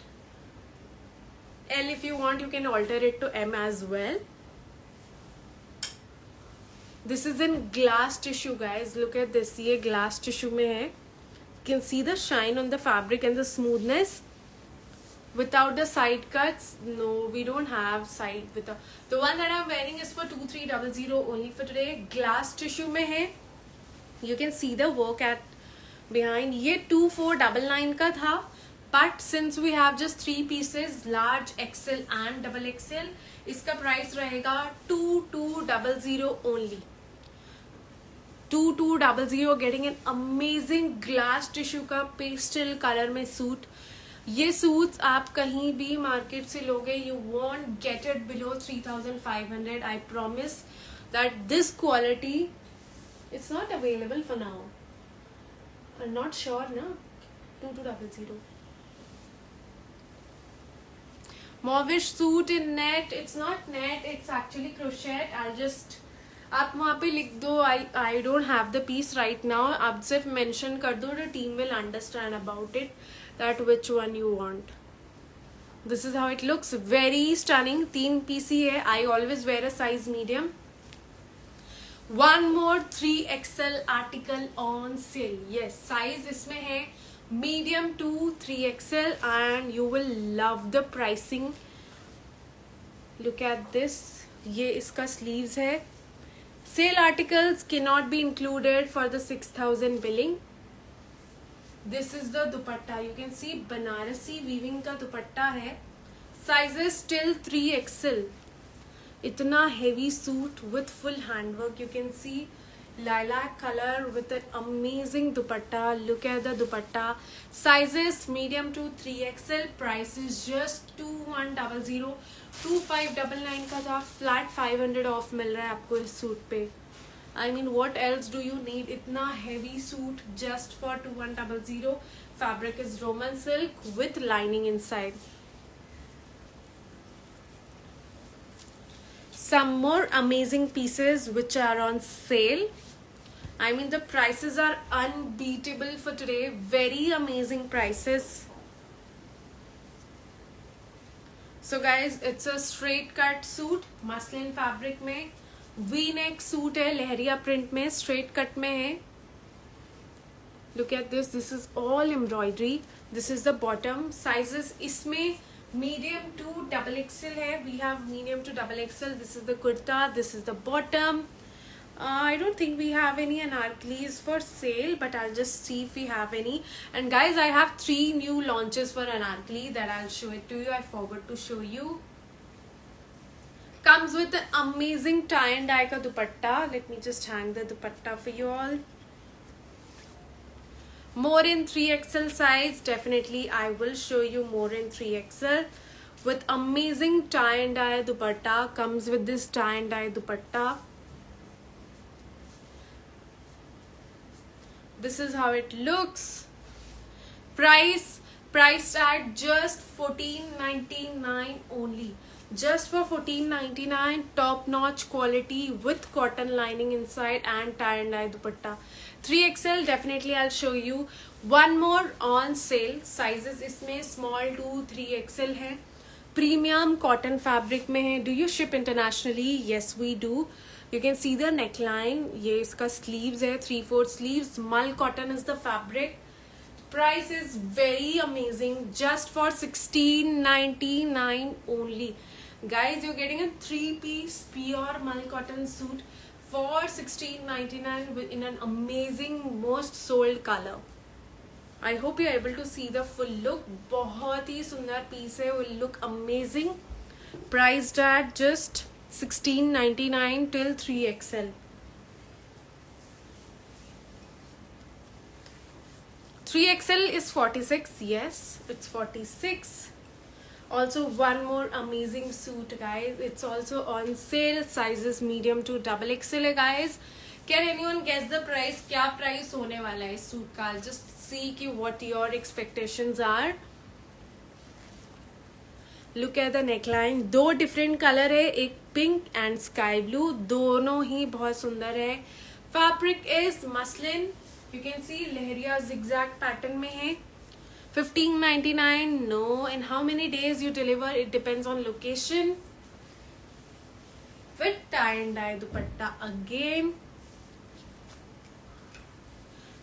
L if you want, you can alter it to M as well. This is in glass tissue, guys. Look at this. ये glass tissue में है. You can see the shine on the fabric and the smoothness. Without the side cuts, no, we don't have side with the one that I'm wearing is for 2300 only for today. Glass tissue में है. You can see the work at behind. ये 2499 का था. But since we have just 3 pieces, large XL and XXL, इसका price रहेगा 2200 only. 2200 getting an amazing glass tissue का pastel colour में suit. ये सूट्स आप कहीं भी मार्केट से लोगे, you won't get it below 3500. I promise that this quality, it's not available for now. I'm not sure na. 2200. Mauvish suit in net. It's not net, it's actually crochet. I'll just, आप वहाँ पे लिख दो I don't have the piece right now. आप सिर्फ mention कर दो, the team will understand about it that which one you want. This is how it looks. Very stunning. 3 piece ही है. I always wear a size medium. One more 3XL article on sale. Yes, size इसमें है medium to 3XL and you will love the pricing. Look at this. ये इसका sleeves है. Sale articles cannot be included for the 6000 billing. This is the dupatta. You can see Banarasi weaving का दुपट्टा है. Sizes still 3XL. इतना heavy suit with full handwork. You can see lilac color with an amazing dupatta. Look at the dupatta. Sizes medium to 3XL. Price is just 2100. 2599 का था. Flat 500 off मिल रहा है आपको इस suit पे. I mean, what else do you need? इतना heavy suit just for 2100. Fabric is Roman silk with lining inside. Some more amazing pieces which are on sale. I mean, the prices are unbeatable for today. Very amazing prices. So guys, it's a straight cut suit, muslin fabric में. V-neck suit है, लहरिया print में, straight cut में है. Look at this. This is all embroidery. This is the bottom. Sizes इसमें medium to XXL है. We have medium to XXL. This is the kurta. This is the bottom. I don't think we have any anarkalis for sale, but I'll just see if we have any. And guys, I have 3 new launches for anarkali that I'll show it to you. I forgot to show you. Comes with an amazing tie and dye ka dupatta. Let me just hang the dupatta for you all. More in 3XL size. Definitely I will show you more in 3XL. With amazing tie and dye dupatta. Comes with this tie and dye dupatta. This is how it looks. Priced at just $14.99 only. Just for $14.99, top notch quality with cotton lining inside and tie and dye dupatta. 3XL definitely I'll show you. One more on sale. Sizes इसमें small to 3XL है. Premium cotton fabric में है. Do you ship internationally? Yes, we do. You can see the neckline. ये इसका sleeves है, 3/4 sleeves. Mull cotton is the fabric. price is very amazing, just for 1699 only. Guys, you're getting a 3-piece pure mal cotton suit for 1699 in an amazing most sold color. I hope you're able to see the full look. बहुत ही सुंदर piece है, will look amazing. Priced at just 1699 till 3XL. 3XL is 46. Yes, it's 46. Also, one more amazing suit, guys. It's also on sale. Sizes medium to XXL है, guys. Can anyone guess the price? क्या price होने वाला है इस suit का? Just see कि what your expectations are. Look at the neckline. 2 different color है, एक pink and sky blue. दोनों ही बहुत सुंदर है. Fabric is muslin. You can see lehariya zigzag pattern में है. 1599. No. In how many days you deliver? It depends on location. With tie and dye dupatta again.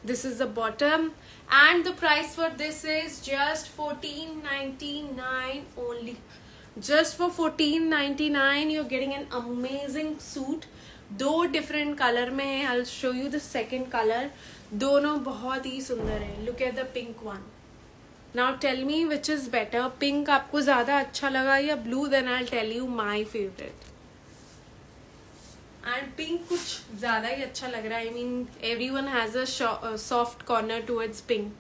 This is the bottom, and the price for this is just 1499 only. Just for 1499 you're getting an amazing suit. 2 different color में है. I'll show you the second color. दोनों बहुत ही सुंदर है. Look at the pink one. Now tell me which is better. Pink आपको ज़्यादा अच्छा लगा या blue? Then I'll tell you my favorite. And pink कुछ ज़्यादा ही अच्छा लग रहा है. I mean everyone has a soft corner towards pink.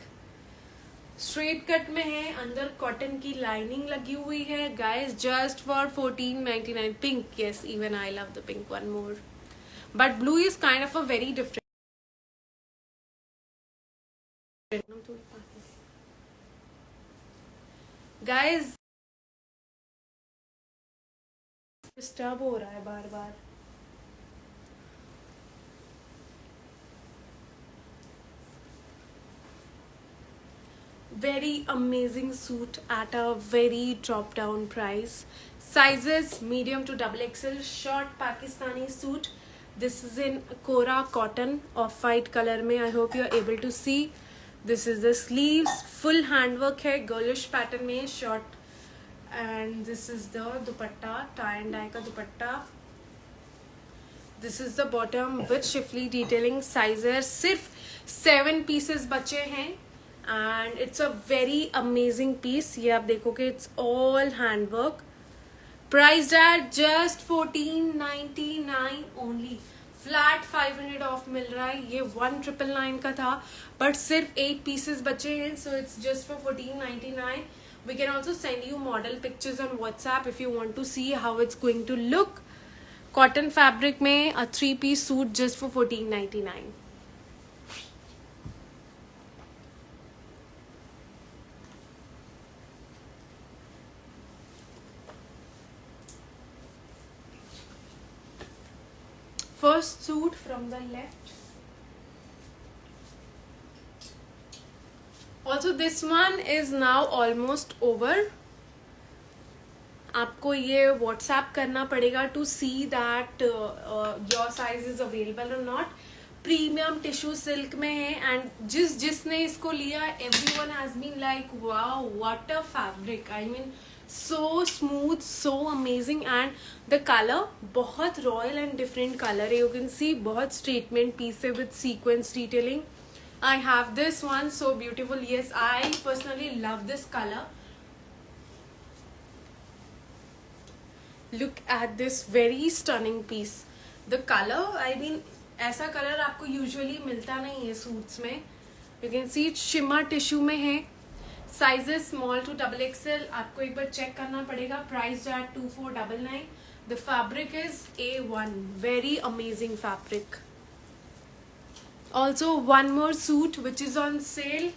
Straight cut में है. अंदर cotton की lining लगी हुई है. Guys, just for 1499. Pink, yes, even I love the pink one more. But blue is kind of a very different. Guys, disturb हो रहा है बार बार. Very amazing suit at a very drop down price. Sizes medium to XXL. Short Pakistani suit. This is in Kora cotton of white color में. I hope you are able to see. This is the sleeves. Full handwork है, girlish pattern में. Short. And this is the dupatta, tie and dye का dupatta. This is the bottom with shifly detailing. Sizes सिर्फ 7 pieces बचे हैं. And it's a very amazing piece. ये आप देखोगे, it's all handwork. Priced at just 1499 only. Flat 500 of मिल रहा है. ये 1999 का था, but सिर्फ 8 pieces बचे हैं. So it's just for 1499. We can also send you model pictures on WhatsApp if you want to see how it's going to look. Cotton fabric में a 3-piece suit just for 1499. First suit from the left. Also this one is now almost over. आपको ये WhatsApp करना पड़ेगा to see that your size is available or not. Premium tissue silk में है, and जिसने इसको लिया, everyone has been like, wow, what a fabric. I mean so smooth, so amazing. And the color बहुत royal and different color है. You can see बहुत statement piece है with sequence detailing. I have this one, so beautiful. Yes, I personally love this color. Look at this very stunning piece. The color, I mean ऐसा color आपको usually मिलता नहीं है suits में. You can see it shimmer tissue में है. Sizes small to XXL. आपको एक बार check करना पड़ेगा. Priced at 2499. The fabric is A1. Very amazing fabric. Also one more suit which is on sale.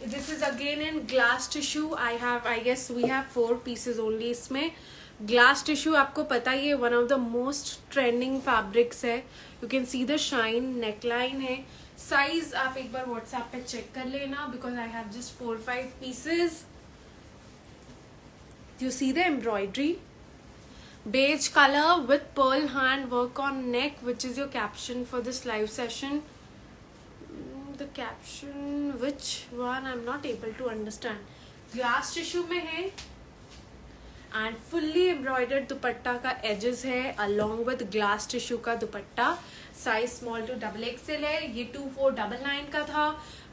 This is again in glass tissue. I guess we have 4 pieces only इसमें. Glass tissue आपको पता ही है, one of the most trending fabrics है. You can see the shine. Neckline है. Size आप एक बार WhatsApp पे check कर लेना because I have just 4-5 pieces. You see the embroidery? Beige color with pearl hand work on neck, which is your caption for this live session. The caption which one I am not able to understand. Glass tissue में है and fully embroidered दुपट्टा का edges है along with glass tissue का dupatta. Size small to XXL है. ये 2499 का था,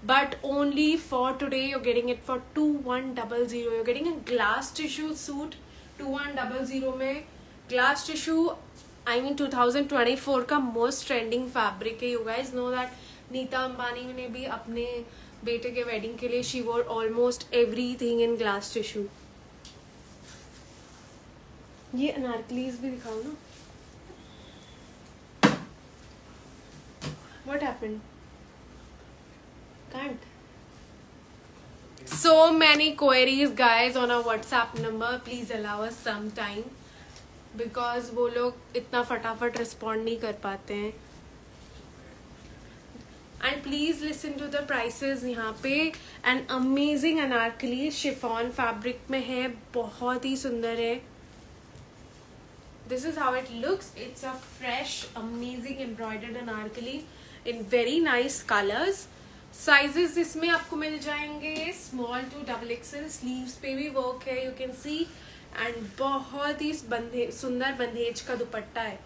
but only for today you getting it for 2100. You getting a glass tissue suit 2100 में. ग्लास टिश्यू I mean 2024 का मोस्ट ट्रेंडिंग फैब्रिक है. You guys know that Nita Ambani ने भी अपने बेटे के वेडिंग के लिए शी वोर almost everything in glass tissue. ये अनारकलीज भी दिखाओ ना. What happened? Can't. So many queries guys on our WhatsApp number. Please allow us some time because वो लोग इतना फटाफट रिस्पॉन्ड नहीं कर पाते हैं. And please listen to the prices. यहाँ पे an amazing Anarkali chiffon fabric में है, बहुत ही सुंदर है. This is how it looks. It's a fresh, amazing embroidered anarkali in very nice colors. Sizes इसमें आपको मिल जाएंगे small to XXL. Sleeves पे भी work है, you can see. And बहुत ही सुंदर बंदेज का दुपट्टा है.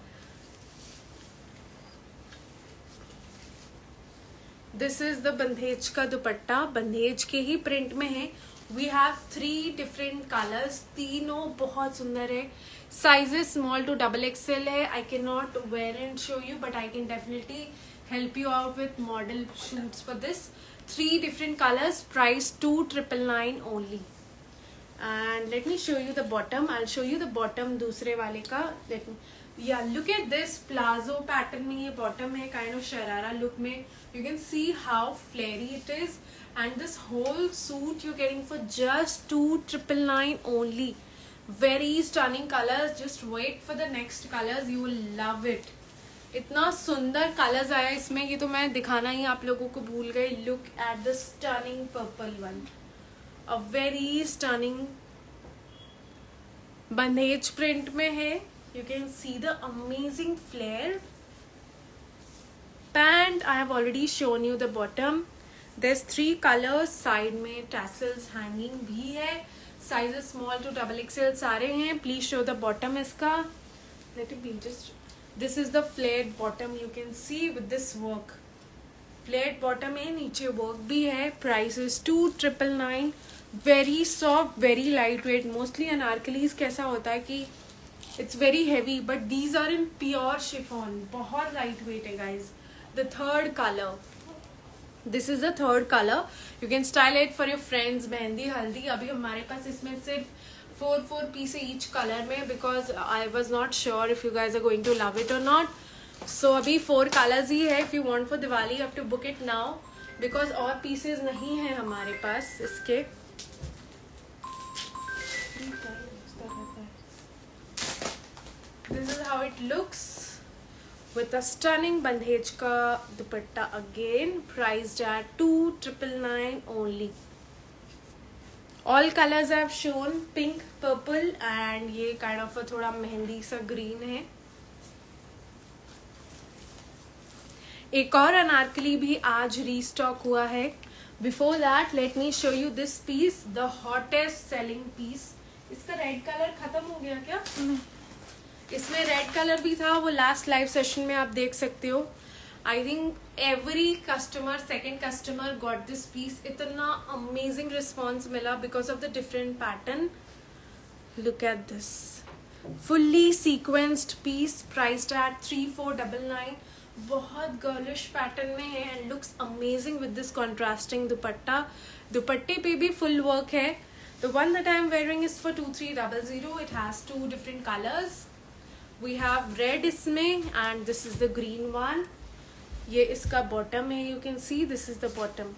This is the बंदेज का दुपट्टा. बंदेज के ही प्रिंट में है. We have 3 different colors. तीनों बहुत सुंदर है. Sizes small to XXL है. I cannot wear and show you, but I can definitely help you out with model shoots for this. 3 different colors. Price 2999 only. And let me show you the bottom. I'll show you the bottom दूसरे वाले का. Let me. Yeah, look at this plazo pattern में ये bottom है, kind of sharara look में. You can see how flary it is. And this whole suit you're getting for just 2999 only. Very stunning colors. Just wait for the next colors. You will love it. इतना सुंदर colours आया इसमें, ये तो मैं दिखाना ही आप लोगों को भूल गई. Look at the stunning purple one. A very stunning bandhej print में है. You can see the amazing flare. Pant I have already shown you the bottom. There's 3 colors. Side में tassels hanging भी है. Sizes small to XXL सारे हैं. Please show the bottom इसका. Let it be just. This is the flared bottom. You can see with this work. Flared bottom है, नीचे work भी है. Price is 2999. Very soft, very lightweight. Mostly anarkalis कैसा होता है कि it's very heavy, but these are in pure chiffon. बहुत lightweight है guys. The third color. This is the third color. You can style it for your friends. Mehndi haldi. अभी हमारे पास इसमें सिर्फ 4 पीस है each color में, because I was not sure if you guys are going to love it or not. So अभी 4 colors ही है. If you want for Diwali, you have to book it now because और pieces नहीं है हमारे पास इसके. This is how it looks with a stunning बंदेज का दुपट्टा again. Priced at 2999 only. All colors I have shown. Pink, purple and ये kind of a थोड़ा मेहंदी सा green है. एक और अनारकली भी आज रीस्टॉक हुआ है. Before that, let me show you this piece, the hottest selling piece. इसका रेड कलर खत्म हो गया क्या? इसमें रेड कलर भी था, वो लास्ट लाइव सेशन में आप देख सकते हो. I think every customer, second customer got this piece. इतना अमेजिंग रिस्पॉन्स मिला because of the different pattern. Look at this fully sequenced piece. Priced at 3499. बहुत गर्लिश पैटर्न में है and looks amazing with this contrasting dupatta. दुपट्टे पे भी full work है. The one that I am wearing is for 2300. It has 2 different colors. We have red इसमें and this is the green one. ये इसका bottom है. You can see this is the bottom.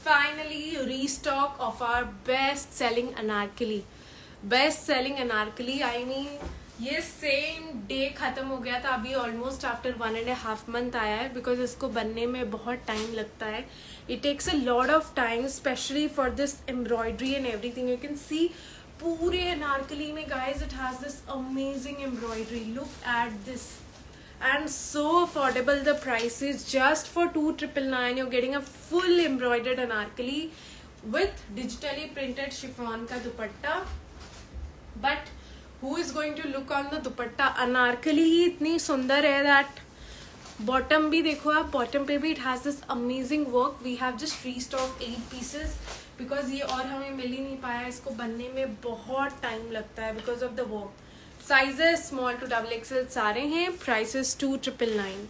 Finally restock of our best selling anarkali. Best selling anarkali. I mean ये same day ख़त्म हो गया था. अभी ऑलमोस्ट आफ्टर 1.5 month आया है बिकॉज इसको बनने में बहुत टाइम लगता है. It takes a lot of time specially for this embroidery and everything. You can see पूरे अनारकली में guys it has this amazing embroidery. Look at this, and so affordable the price is. Just for 2,999 you're getting a full embroidered anarkali with digitally printed chiffon ka dupatta. But who is going to look on the dupatta? Anarkali ही इतनी सुंदर है that bottom भी देखो आप, bottom पे भी it has this amazing work. We have just restocked 8 pieces because ये और हमें मिल ही नहीं पाया. इसको बनने में बहुत टाइम लगता है because of the work. Sizes small to XXL सारे हैं. Prices 2,999.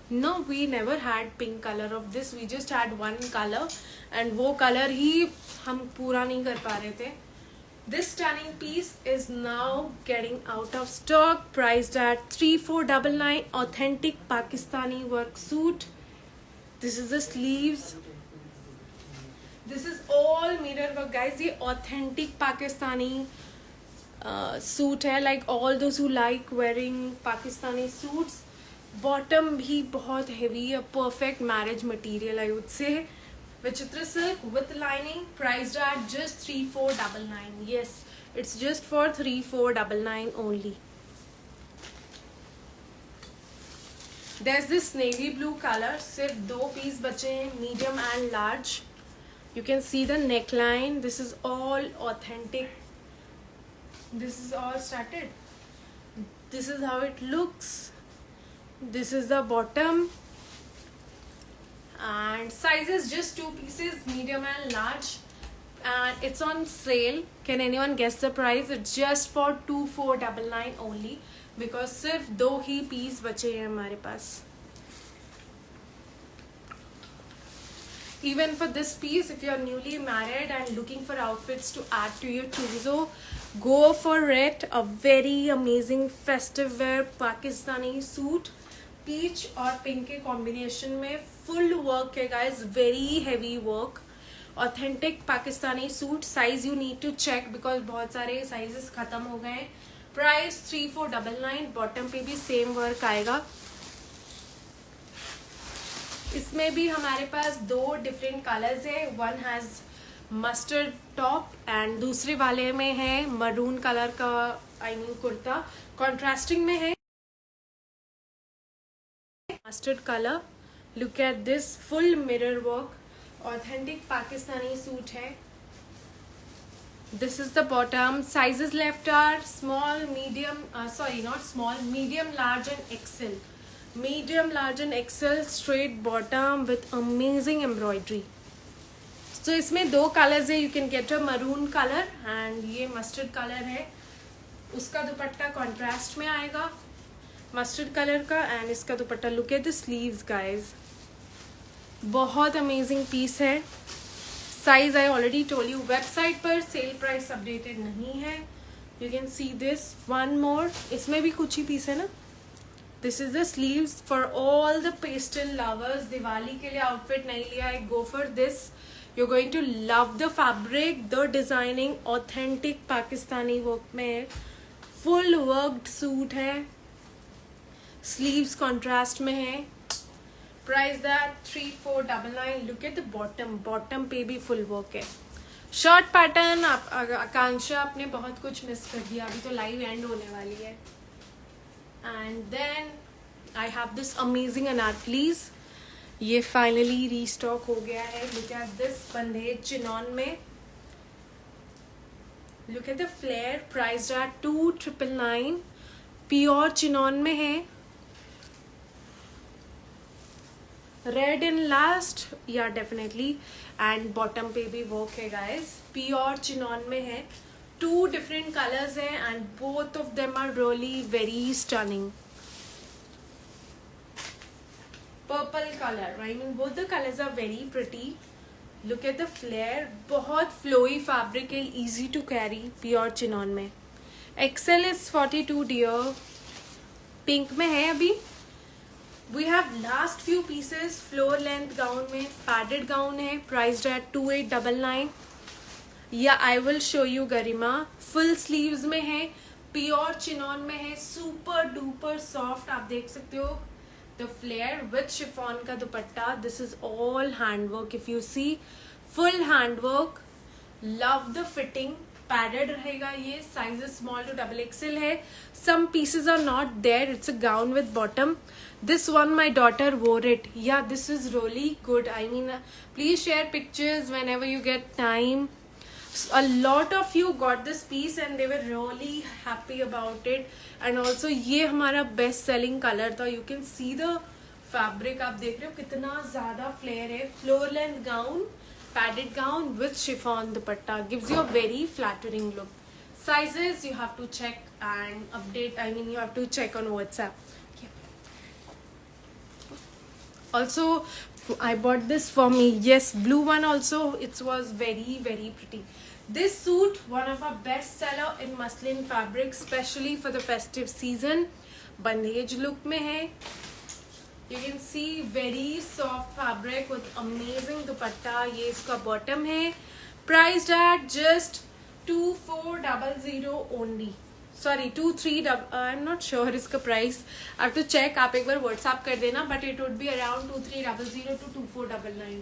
No, we never had pink color of this. We just had one color and वो color ही हम पूरा नहीं कर पा रहे थे. This stunning piece is now getting out of stock. Priced at 3,499. Authentic Pakistani work suit. This is the sleeves. This is all mirror work guys. ये authentic Pakistani suit है. Like all those who like wearing Pakistani suits. Bottom भी बहुत heavy, a perfect marriage material I would say. Vichitra silk with lining. Priced at just 3,499. Yes, it's just for 3,499 only. There's this navy blue color. सिर्फ 2 piece बचे हैं, medium and large. You can see the neckline. This is all authentic. This is all started. This is how it looks. This is the bottom. And sizes just 2 pieces, medium and large. And it's on sale. Can anyone guess the price? It's just for 2,499 only. Because सिर्फ 2 ही piece बचे हैं हमारे पास. Even for this piece, if you're newly married and looking for outfits to add to your trousseau, go for it. A very amazing festive wear Pakistani suit. Peach और pink के combination में full work है guys. Very heavy work. Authentic Pakistani suit. Size you need to check because बहुत सारे sizes खत्म हो गए हैं. Price 3,499. Bottom पे भी same work आएगा. इसमें भी हमारे पास 2 different colors है. One has mustard top and दूसरे वाले में है maroon color का कुर्ता. Contrasting में है mustard color. Look at this full mirror work. Authentic Pakistani suit है. This is the bottom. Sizes left are small, medium, not small, medium, large and XL. Medium, large and XL straight bottom with amazing embroidery. So इसमें 2 colors है. You can get a maroon color and ये mustard color है. उसका दुपट्टा contrast में आएगा mustard color का and इसका दुपट्टा. Look at the sleeves guys. बहुत amazing piece है. Size I already told you. Website पर sale price updated नहीं है. You can see this. One more. इसमें भी कुछ ही piece है ना. This is the sleeves for all the pastel lovers. Diwali के लिए outfit नहीं लिया है, go for this. You're going to love the fabric, the designing, authentic Pakistani work में है. Full worked suit है. Sleeves contrast में है. Price that 3,499. Look at the bottom. Bottom पे भी full work है. Short pattern. आकांक्षा आपने बहुत कुछ miss कर दिया. अभी तो live end होने वाली है. And then I have this amazing anarkalis. ये finally restock हो गया है. Look at this bandhej chinon में. Look at the flare. Priced at 2,999. Pure chinon में है. Red in last. Yeah, definitely. And bottom पे भी work है guys. Pure चिनॉन में है. 2 different colors हैं and both of them are really very stunning. Purple color. I mean both the colors are very pretty. Look at the flare. बहुत flowy fabric है. Easy to carry. Pure chinon में. XL is 42 dear. Pink में है अभी. We have last few pieces. Floor length gown में. Padded gown है. Priced at 2,899. Yeah, I will show you Garima. Full sleeves में है. Pure chinon में है. Super duper soft. आप देख सकते हो. The flare with chiffon का दुपट्टा. This is all handwork. If you see, full handwork. Love the fitting, padded रहेगा ये, size small to double XL है. Some pieces are not there. It's a gown with bottom. This one my daughter wore it. Yeah, this is really good. I mean, please share pictures whenever you get time. A lot of you got this piece and they were really happy about it. And also ये हमारा best selling color था. You can see the fabric. आप देख रहे हो कितना ज़्यादा flare है. Floor length gown, padded gown with chiffon dupatta gives you a very flattering look. Sizes you have to check and update. I mean, you have to check on WhatsApp. Also, I bought this for me. Yes, blue one also. It was very pretty. This suit, one of our best seller in muslin fabric, especially for the festive season. Bandhej look में है. You can see very soft fabric with amazing dupatta. ये इसका bottom है. Priced at just 2400 only. Sorry, 23. I'm not sure इसका price. I have to check. आप एक बार WhatsApp कर देना. But it would be around 2300 to 2499.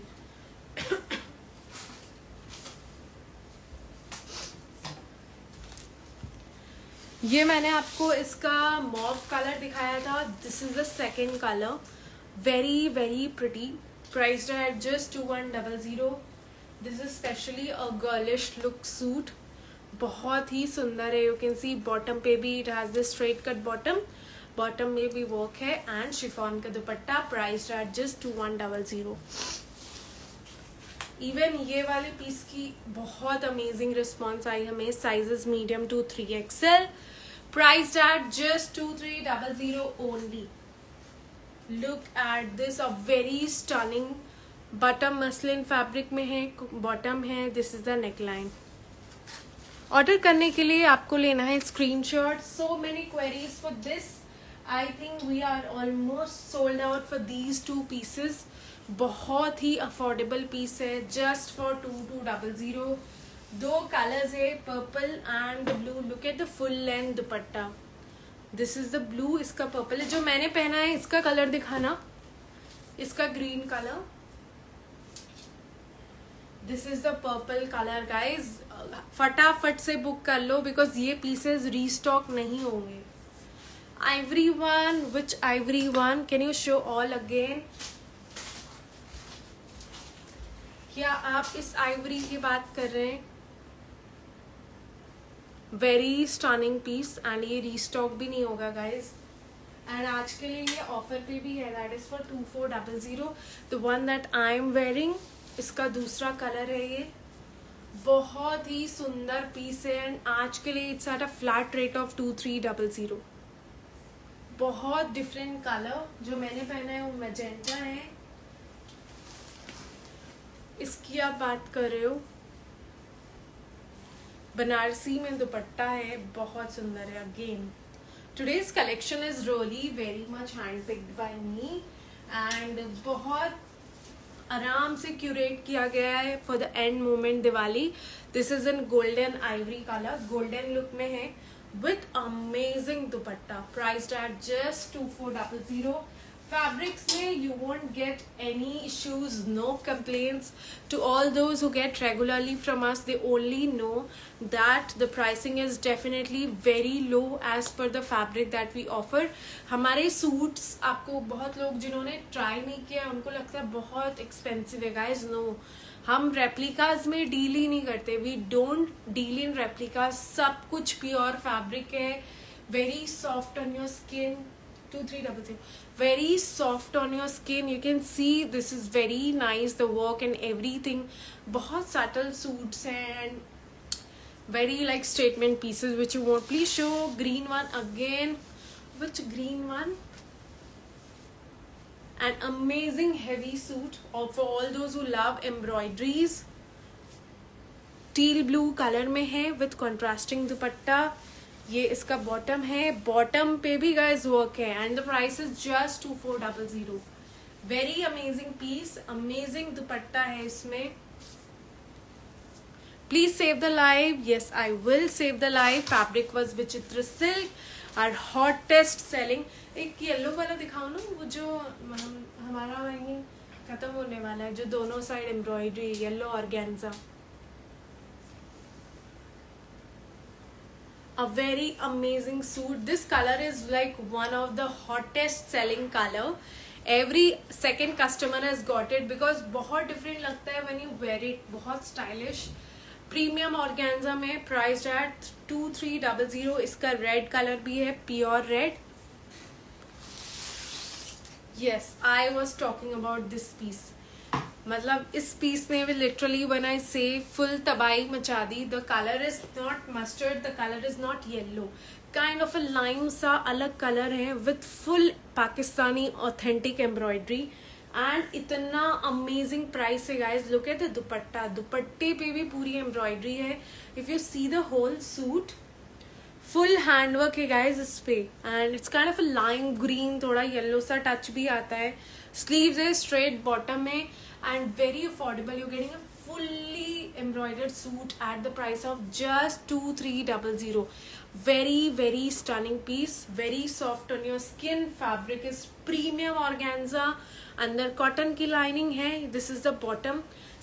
ये मैंने आपको इसका मॉव कलर दिखाया था. This is the second color. Very pretty. Priced at just 2100. This is especially a girlish look suit. बहुत ही सुंदर है. यू कैन सी बॉटम पे भी it has this straight cut bottom. Bottom में भी वर्क है एंड शिफॉन का dupatta. Price at just 2100. Even ये वाले पीस की बहुत अमेजिंग रिस्पॉन्स आई हमें. Sizes medium to 3XL. Price at just 2300 only. Look at this, a very stunning bottom muslin fabric में है. बॉटम है. This is the neckline. Order करने के लिए आपको लेना है screenshot. So many queries for this. I think we are almost sold out for these two pieces. बहुत ही अफोर्डेबल पीस है. Just for 2200. दो कलर्स है, purple and blue. Look at the full length dupatta. This is the blue. इसका purple है. जो मैंने पहना है इसका कलर दिखाना. इसका green colour. This is the purple colour guys. फटाफट से बुक कर लो बिकॉज ये पीसेस रीस्टॉक नहीं होंगे. Ivory one, which Ivory one? Can you show all again? क्या आप इस आइवरी की बात कर रहे हैं? वेरी स्टनिंग पीस एंड ये रीस्टॉक भी नहीं होगा गाइज. एंड आज के लिए ये ऑफर पे भी है. That is for 2400. The one that I am wearing, इसका दूसरा कलर है ये. बहुत ही सुंदर पीस है एंड आज के लिए it's at a flat rate of 2300. बहुत डिफरेंट कलर. जो मैंने पहना है वो मैजेंटा है. इसकी आप बात कर रहे हो. बनारसी में दुपट्टा है. बहुत सुंदर है. Again today's collection is really very much hand picked bye me and बहुत आराम से क्यूरेट किया गया है for the end moment Diwali. This is in golden Ivory colour. Golden look में है with amazing dupatta. Priced at just 2400. Fabrics में you won't get any issues, no complaints. To all those who get regularly from us, they only know that the pricing is definitely very low as per the fabric that we offer. हमारे suits आपको बहुत लोग जिन्होंने try नहीं किया उनको लगता है बहुत एक्सपेंसिव है. गाइज नो, हम रेप्लिकाज में डील ही नहीं करते. We don't deal in replicas. सब कुछ प्योर फैब्रिक है. Very soft on your skin. 2300. Very soft on your skin. You can see this is very nice, the work and everything. बहुत subtle suits and very like statement pieces which you want. Please show green one again. Which green one? An amazing heavy suit for all those who love embroideries. Teal blue color में है with contrasting दुपट्टा. ये इसका bottom है. Bottom पे भी guys work है and the price is just 2400. Very amazing piece. Amazing dupatta है इसमें. Please save the live. Yes, I will save the live. Fabric was Vichitra silk, are hottest selling. एक yellow वाला दिखाओ ना, वो जो हमारा खत्म होने वाला है, जो दोनों side embroidery, yellow organza. a very amazing suit. This color is like one of the hottest selling color. Every second customer has got it because बहुत different लगता है when you wear it. बहुत stylish. Premium organza में priced at 2300. इसका red color भी है, pure red. Yes, I was talking about this piece. मतलब इस पीस ने भी लिटरली व्हेन आई से फुल तबाही मचा दी. The colour is not mustard, the colour is not yellow, kind of a lime सा अलग कलर है with full Pakistani authentic embroidery and इतना अमेजिंग प्राइस है guys. Look at the dupatta, दुपट्टे पे भी पूरी एम्ब्रॉयडरी है. If you see the whole suit full handwork है गाइज इस पे and it's kind of a lime green, थोड़ा येलो सा टच भी आता है. स्लीव्स है स्ट्रेट बॉटम में and very affordable. You're getting a fully embroidered suit at the price of just 2300. Very stunning piece, very soft on your skin. Fabric is premium organza. अंदर cotton की lining है. This is the bottom.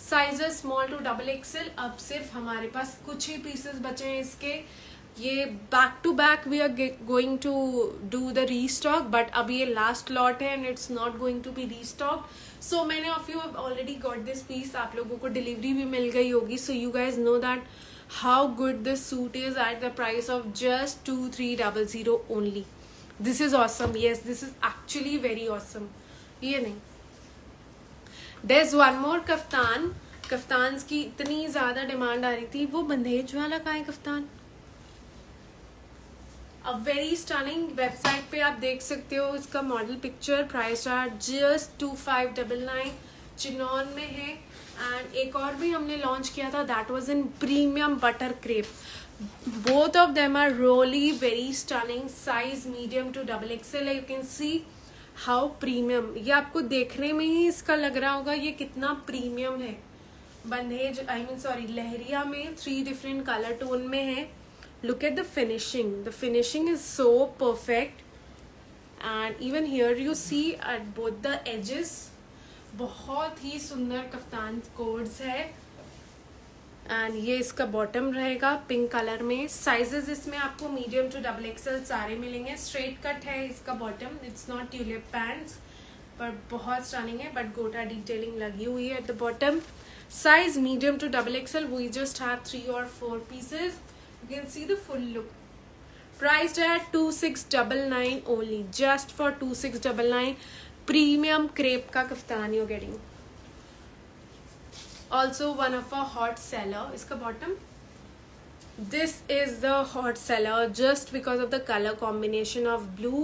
Sizes small to XXL. अब सिर्फ हमारे पास कुछ ही pieces बचे हैं इसके. ये back to back we are going to do the restock, but अब ये लास्ट लॉट है and it's not going to be restock. So many of you have already got this piece. आप लोगों को डिलीवरी भी मिल गई होगी. So you guys know that how good this suit is at the price of just 2300 only. This is awesome. Yes, this is actually very awesome. ये नहीं, there is one more kaftan. Kaftan की इतनी ज्यादा demand आ रही थी. वो बंदेज वाला कहाँ है kaftan? A very stunning. Website पे आप देख सकते हो इसका model picture. Price are just 2599. Chinon में है. एंड एक और भी हमने लॉन्च किया था, that was in premium butter crepe. Both of them are really very stunning. Size medium to XXL है. You can see how premium. ये आपको देखने में ही इसका लग रहा होगा ये कितना प्रीमियम है. बंदेज लहरिया में 3 डिफरेंट कलर टोन में है. Look at the finishing. The finishing is so perfect. And even here you see at both the edges. बहुत ही सुंदर कफ्तान कोड्स है. एंड ये इसका बॉटम रहेगा पिंक कलर में. साइजेस इसमें आपको मीडियम टू XXL सारे मिलेंगे. स्ट्रेट कट है इसका bottom. It's not tulip pants, पर बहुत स्टनिंग है. बट गोटा डिटेलिंग लगी हुई है at the bottom. Size medium to XXL. We just have 3 or 4 pieces. You can see the full look. Priced at 2699 only. Just for 2699. Premium crepe का kaftan you're getting. Also one of a hot seller. इसका bottom. This is the hot seller just because of the color combination of blue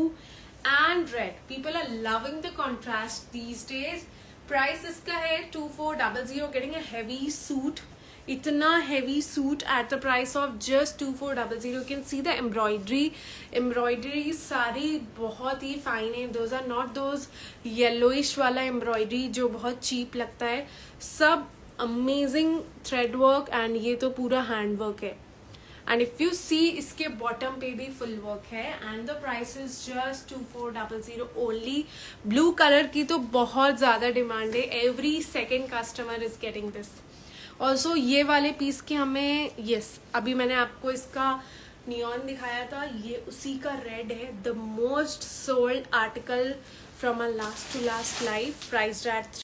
and red. People are loving the contrast these days. Price इसका है 2400. Getting a heavy suit. इतना heavy suit at the price of just 2400. You can see the embroidery सारी बहुत ही fine है. Those are not those yellowish वाला embroidery जो बहुत चीप लगता है. सब अमेजिंग थ्रेड वर्क एंड ये तो पूरा हैंड वर्क है. एंड इफ यू सी इसके बॉटम पे भी फुल वर्क है and the price is just 2400 only. Blue colour की तो बहुत ज्यादा डिमांड है. Every second customer is getting this. Also ये वाले पीस की हमें अभी मैंने आपको इसका नियॉन दिखाया था. ये उसी का रेड है. The most sold article from a last to last life. Priced at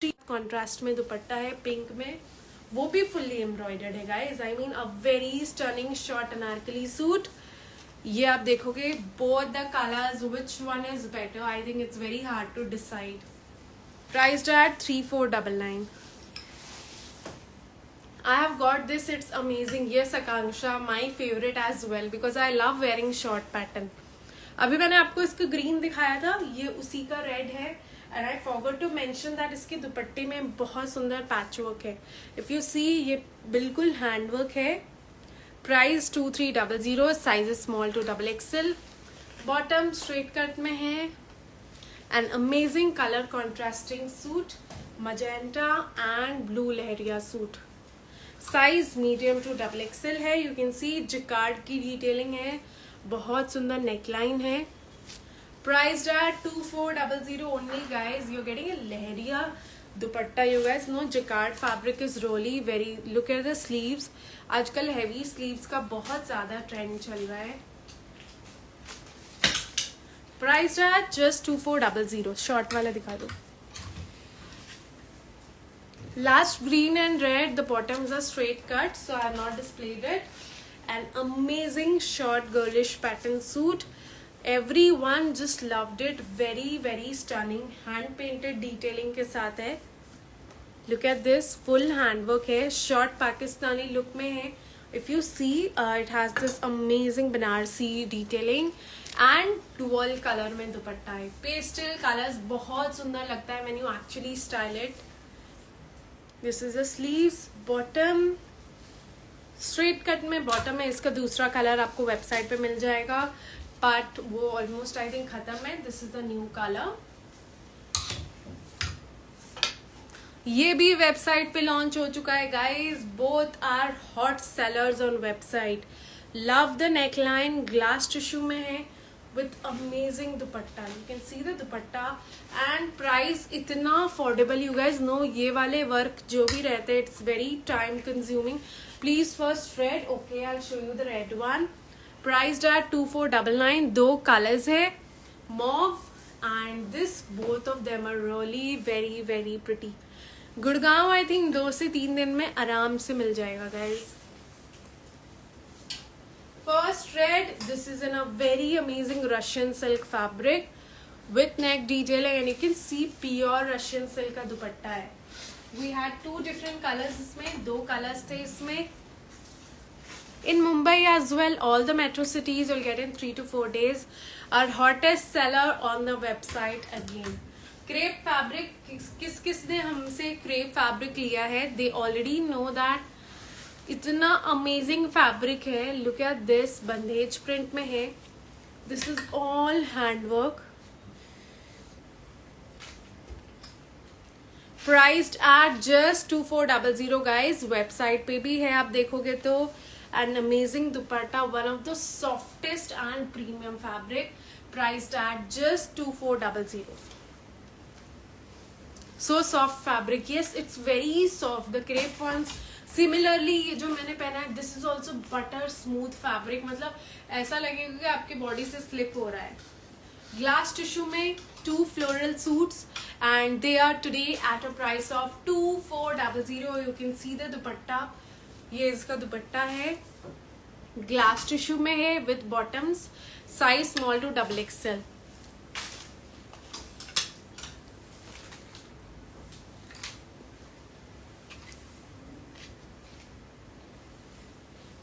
3. Contrast में दुपट्टा है पिंक में. वो भी फुल्ली एम्ब्रॉयडर्ड है guys. I mean a very stunning short Anarkali suit. ये आप देखोगे both the colours which one is better. I think it's very hard to decide. Priced at 3499. I have got this. It's amazing. Yes, Akanksha, my favorite as well because I love wearing short pattern. अभी मैंने आपको इसका green दिखाया था. ये उसी का red है. And I forgot to mention that इसके दुपट्टे में बहुत सुंदर पैच वर्क है. If you see ये बिल्कुल हैंड वर्क है. Price 2300. Size small to XXL. Bottom straight cut में है. An amazing color contrasting suit, magenta and blue lehariya suit. Size medium to XXL है. You can see jacquard की detailing है. बहुत सुंदर neckline है. Priced at 2400 only guys. You're getting a leheriya dupatta you guys know jacquard fabric is really very, look at the sleeves. आजकल heavy sleeves का बहुत ज्यादा ट्रेंड चल रहा है. Price at just 2400. शॉर्ट वाला दिखा दो. Last green and red, the bottoms are straight cut, so I have not displayed it. An amazing short girlish pattern suit. Everyone just loved it. Very very stunning. Hand painted detailing के साथ है. Look at this, full handwork है. Short Pakistani look में है. If you see, it has this amazing Banarsi detailing and dual color में दुपट्टा है. Pastel colors बहुत सुंदर लगता है when you actually style it. This is the sleeves. Bottom straight cut में bottom है. इसका दूसरा कलर आपको वेबसाइट पे मिल जाएगा, बट वो ऑलमोस्ट आई थिंक खत्म है. This is the new colour. ये भी वेबसाइट पे लॉन्च हो चुका है guys. Both are hot sellers on website. Love the neckline, glass tissue में है with amazing dupatta. You can see the dupatta and price इतना affordable. You guys know ये वाले work जो भी रहते हैं it's very time consuming. Please first red. Okay, I'll show you the red one. Priced at 2499. दो colors है, mauve and this. Both of them are really very very pretty. Gurgaon I think 2 से 3 दिन में आराम से मिल जाएगा guys. First red, this is in a very amazing Russian silk fabric with neck detailing and you can see pure Russian silk का दुपट्टा है. We had 2 different colors इसमें, 2 colors थे इसमें. In Mumbai as well, all the metro cities you'll get in 3 to 4 days. Our hottest seller on the website again. Crepe fabric, किस ने हमसे crepe fabric लिया है? They already know that. इतना amazing fabric है. Look at this, bandhej print में है. This is all handwork. Priced at just 2400 guys. Website पे भी है, आप देखोगे तो. An amazing dupatta, one of the softest and premium fabric. Priced at just 2400. So soft fabric. Yes, it's very soft. The crepe ones similarly ये जो मैंने पहना है, this is also butter smooth fabric. मतलब ऐसा लगेगा कि आपके बॉडी से स्लिप हो रहा है. ग्लास टिश्यू में 2 floral suits and they are today at a price of 2400. You can see the dupatta. ये इसका दुपट्टा है, ग्लास टिश्यू में है with bottoms. Size small to XXL.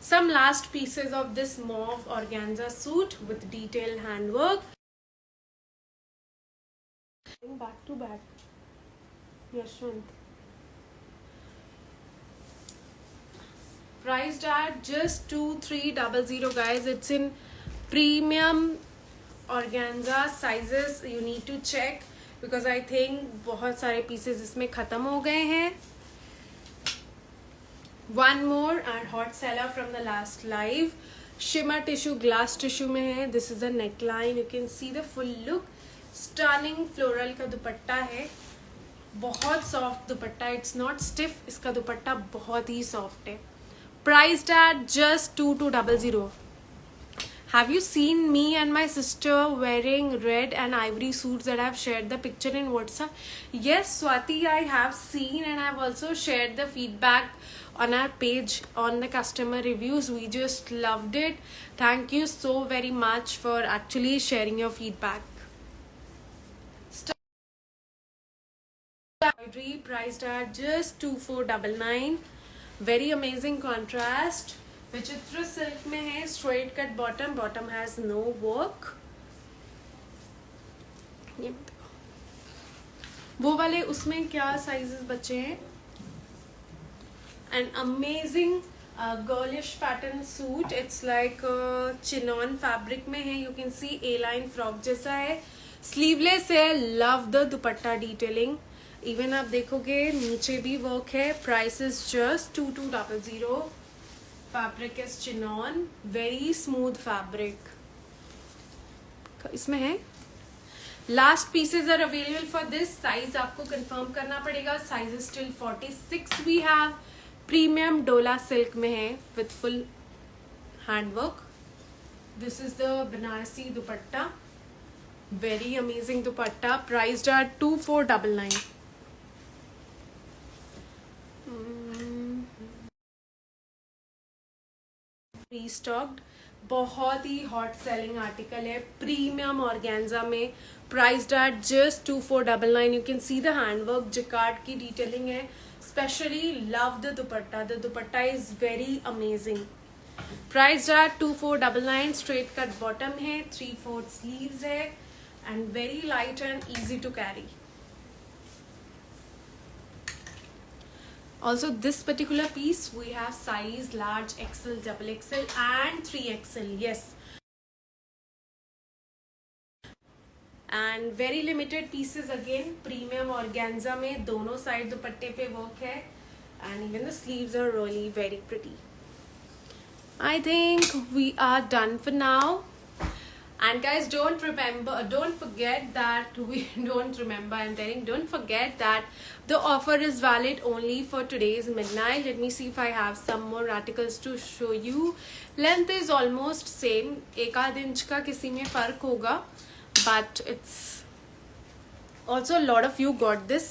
Some last pieces of this mauve organza suit with detailed handwork. Back to back. Yashwant. Priced at just 2300 guys. It's in premium organza sizes. You need to check because I think बहुत सारे pieces इसमें खत्म हो गए हैं. One more and hot seller from the last live. Shimmer tissue, glass tissue में है. This is a neckline. You can see the full look. Stunning floral का दुपट्टा है. बहुत soft dupatta. It's not stiff. इसका दुपट्टा बहुत ही soft है. Priced at just 2200. Have you seen me and my sister wearing red and ivory suits that I have shared the picture in WhatsApp? Yes, Swati, I have seen and I have also shared the feedback on our page on the customer reviews. We just loved it. Thank you so very much for actually sharing your feedback. Priced at just 2499. Very amazing contrast. Vichitra silk में है. Straight cut bottom. Bottom has no work. वो वाले उसमें क्या sizes बचे हैं? An amazing girlish pattern suit. It's like chinon fabric में है. You can see A-line frock जैसा है. Sleeveless है. Love the dupatta detailing. Even आप देखोगे नीचे भी वर्क है. Price is just 2200. Fabric is chinon. Very smooth fabric. इसमें है last pieces are available for this. Size आपको कंफर्म करना पड़ेगा. Size is still 46 we have. Premium डोला सिल्क में है with full handwork. This is the Banarasi dupatta. Very amazing dupatta. Priced at 2499. Restocked. बहुत ही हॉट सेलिंग आर्टिकल है. प्रीमियम ऑर्गेन्जा में. Priced at just 2499. You can see the handwork. Jacquard की detailing है. Specially love the dupatta. The dupatta is very amazing. Priced at 2499. Straight cut bottom है. 3/4 sleeves है and very light and easy to carry. Also, this particular piece we have size large, XL, double XL and 3XL. Yes. And very limited pieces again. Premium organza में दोनों side दुपट्टे पे work है. And even the sleeves are really very pretty. I think we are done for now. And guys, don't forget that I'm telling, don't forget that the offer is valid only for today's midnight. Let me see if I have some more articles to show you. Length is almost same. 1 inch का किसी में फर्क होगा, but it's also a lot of you got this.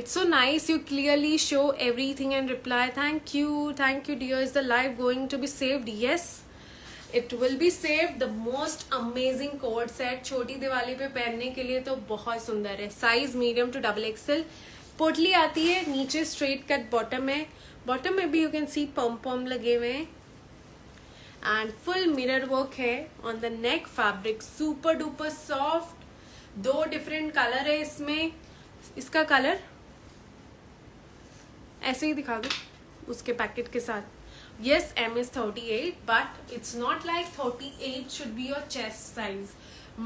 It's so nice. You clearly show everything and reply. Thank you dear. Is the live going to be saved? Yes, it will be saved. The most amazing coat set. छोटी दिवाली पे पहनने के लिए तो बहुत सुंदर है. Size medium to double XL. Potli आती है. नीचे स्ट्रेट कट बॉटम है. बॉटम में भी यू कैन सी पॉम लगे हुए हैं एंड फुल मिरर वर्क है on the neck. Fabric super duper soft. 2 different colour है इसमें. इसका कलर ऐसे ही दिखा दो उसके पैकेट के साथ. Yes, M is 38, but it's not like 38 should be your chest size.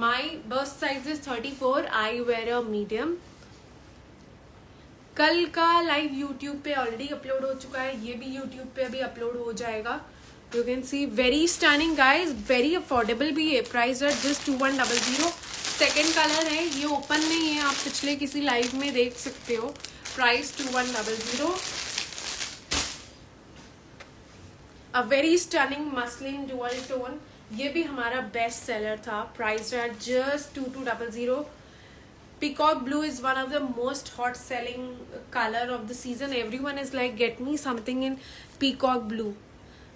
My bust size is 34. I wear a medium. कल का लाइव YouTube पे ऑलरेडी अपलोड हो चुका है. ये भी YouTube पे अभी अपलोड हो जाएगा. You can see very stunning guys, very affordable भी है. Price at just 2100. Second colour है. ये ओपन नहीं है, आप पिछले किसी लाइव में देख सकते हो. Price 2100. A very stunning muslin dual tone. ये भी हमारा बेस्ट सेलर था. Price at just 2200. Peacock blue is one of the most hot selling color of the season. Everyone is like, get me something in peacock blue.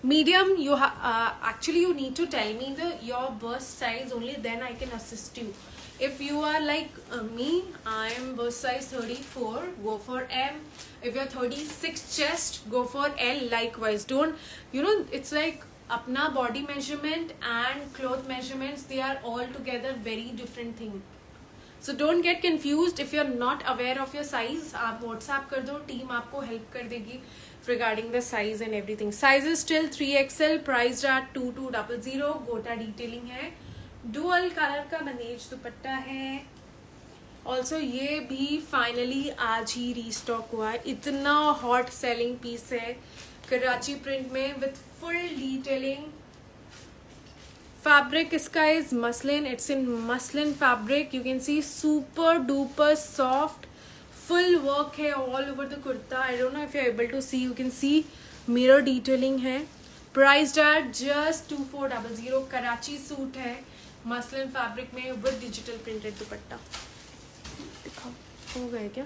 Medium, actually you need to tell me your bust size only, then I can assist you. If you are like me, I am bust size 34, go for M. If you're 36 chest, go for L. Likewise, it's like apna body measurement and cloth measurements, they are all together very different thing. So don't get confused. If you're not aware of your size, आप WhatsApp कर दो, team आपको help कर देगी regarding the size and everything. Size is still 3XL, priced at 2200. गोटा detailing है. Dual colour का बनेज दुपट्टा है. ऑल्सो ये भी फाइनली आज ही रीस्टॉक हुआ है. इतना हॉट सेलिंग पीस है. कराची प्रिंट में विथ फुल डिटेलिंग. फैब्रिक इसका is muslin. It's in muslin fabric. You can see super duper soft. Full work है all over the kurta. I don't know if you are able to see. You can see mirror detailing है. Priced at just 2400. Karachi suit है muslin fabric में with digital printed dupatta. दिखाओ हो गए क्या?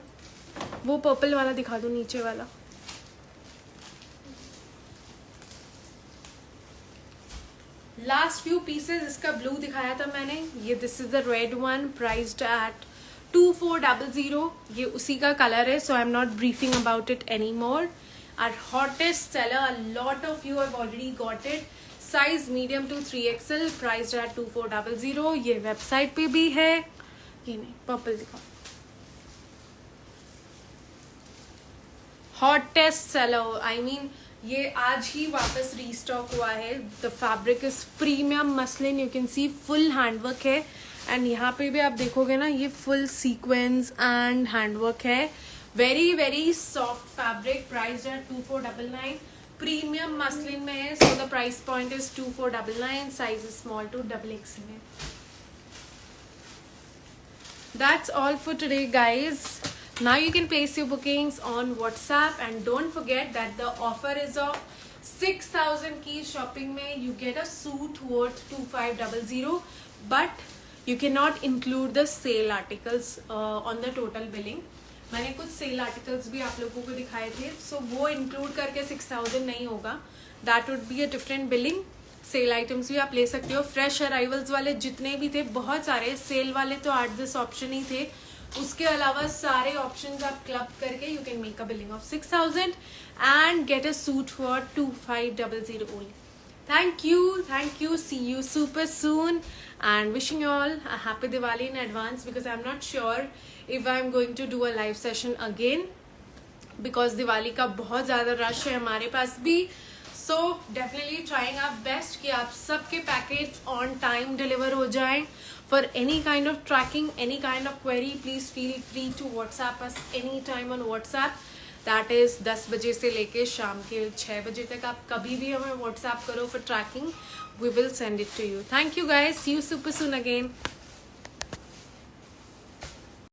वो purple वाला दिखा दो, नीचे वाला. Last few pieces. इसका ब्लू दिखाया था मैंने. ये this is the red one. Priced at 2400. ये उसी का कलर है, so I am not briefing about it any more. Our hottest seller. A lot of you have already got it. Size medium to 3XL. Priced at 2400. ये website पे भी है. ये नहीं, पर्पल दिखाओ. Hottest seller. आई मीन ये आज ही वापस रीस्टॉक हुआ है. The fabric is premium muslin. You can see full handwork है एंड यहाँ पे भी आप देखोगे ना, ये फुल सीक्वेंस एंड हैंडवर्क है. Very very soft fabric. Priced at 2499. Premium muslin में है. So the price point is 2499. Size is small to XXL. That's all for today, guys. Now you can place your bookings on WhatsApp, and don't forget that the offer is of 6,000 की shopping में you get a suit worth 2500, but you cannot include the sale articles on the total billing. मैंने कुछ cell articles भी आप लोगों को दिखाए थे, सो वो इंक्लूड करके 6,000 नहीं होगा. That would be a different billing. Sale items भी आप ले सकते हो. फ्रेश अराइवल्स वाले जितने भी थे, बहुत सारे सेल वाले तो 8-10 ऑप्शन ही थे. उसके अलावा सारे ऑप्शंस आप क्लब करके you can make a billing of 6,000 and get a suit for 2500 only. Thank you. See you super soon, and wishing you all a happy Diwali in advance, because I'm not sure if I'm going to do a live session again, because Diwali का बहुत ज़्यादा rush है हमारे पास भी. So definitely trying our best कि आप सबके package on time deliver हो जाएं. For any kind of tracking, any kind of query, please feel free to WhatsApp us anytime on WhatsApp. That is 10 बजे से लेके शाम के 6 बजे तक. आप कभी भी हमें व्हाट्सएप करो for tracking. We will send it to you. Thank you guys. See you super soon again.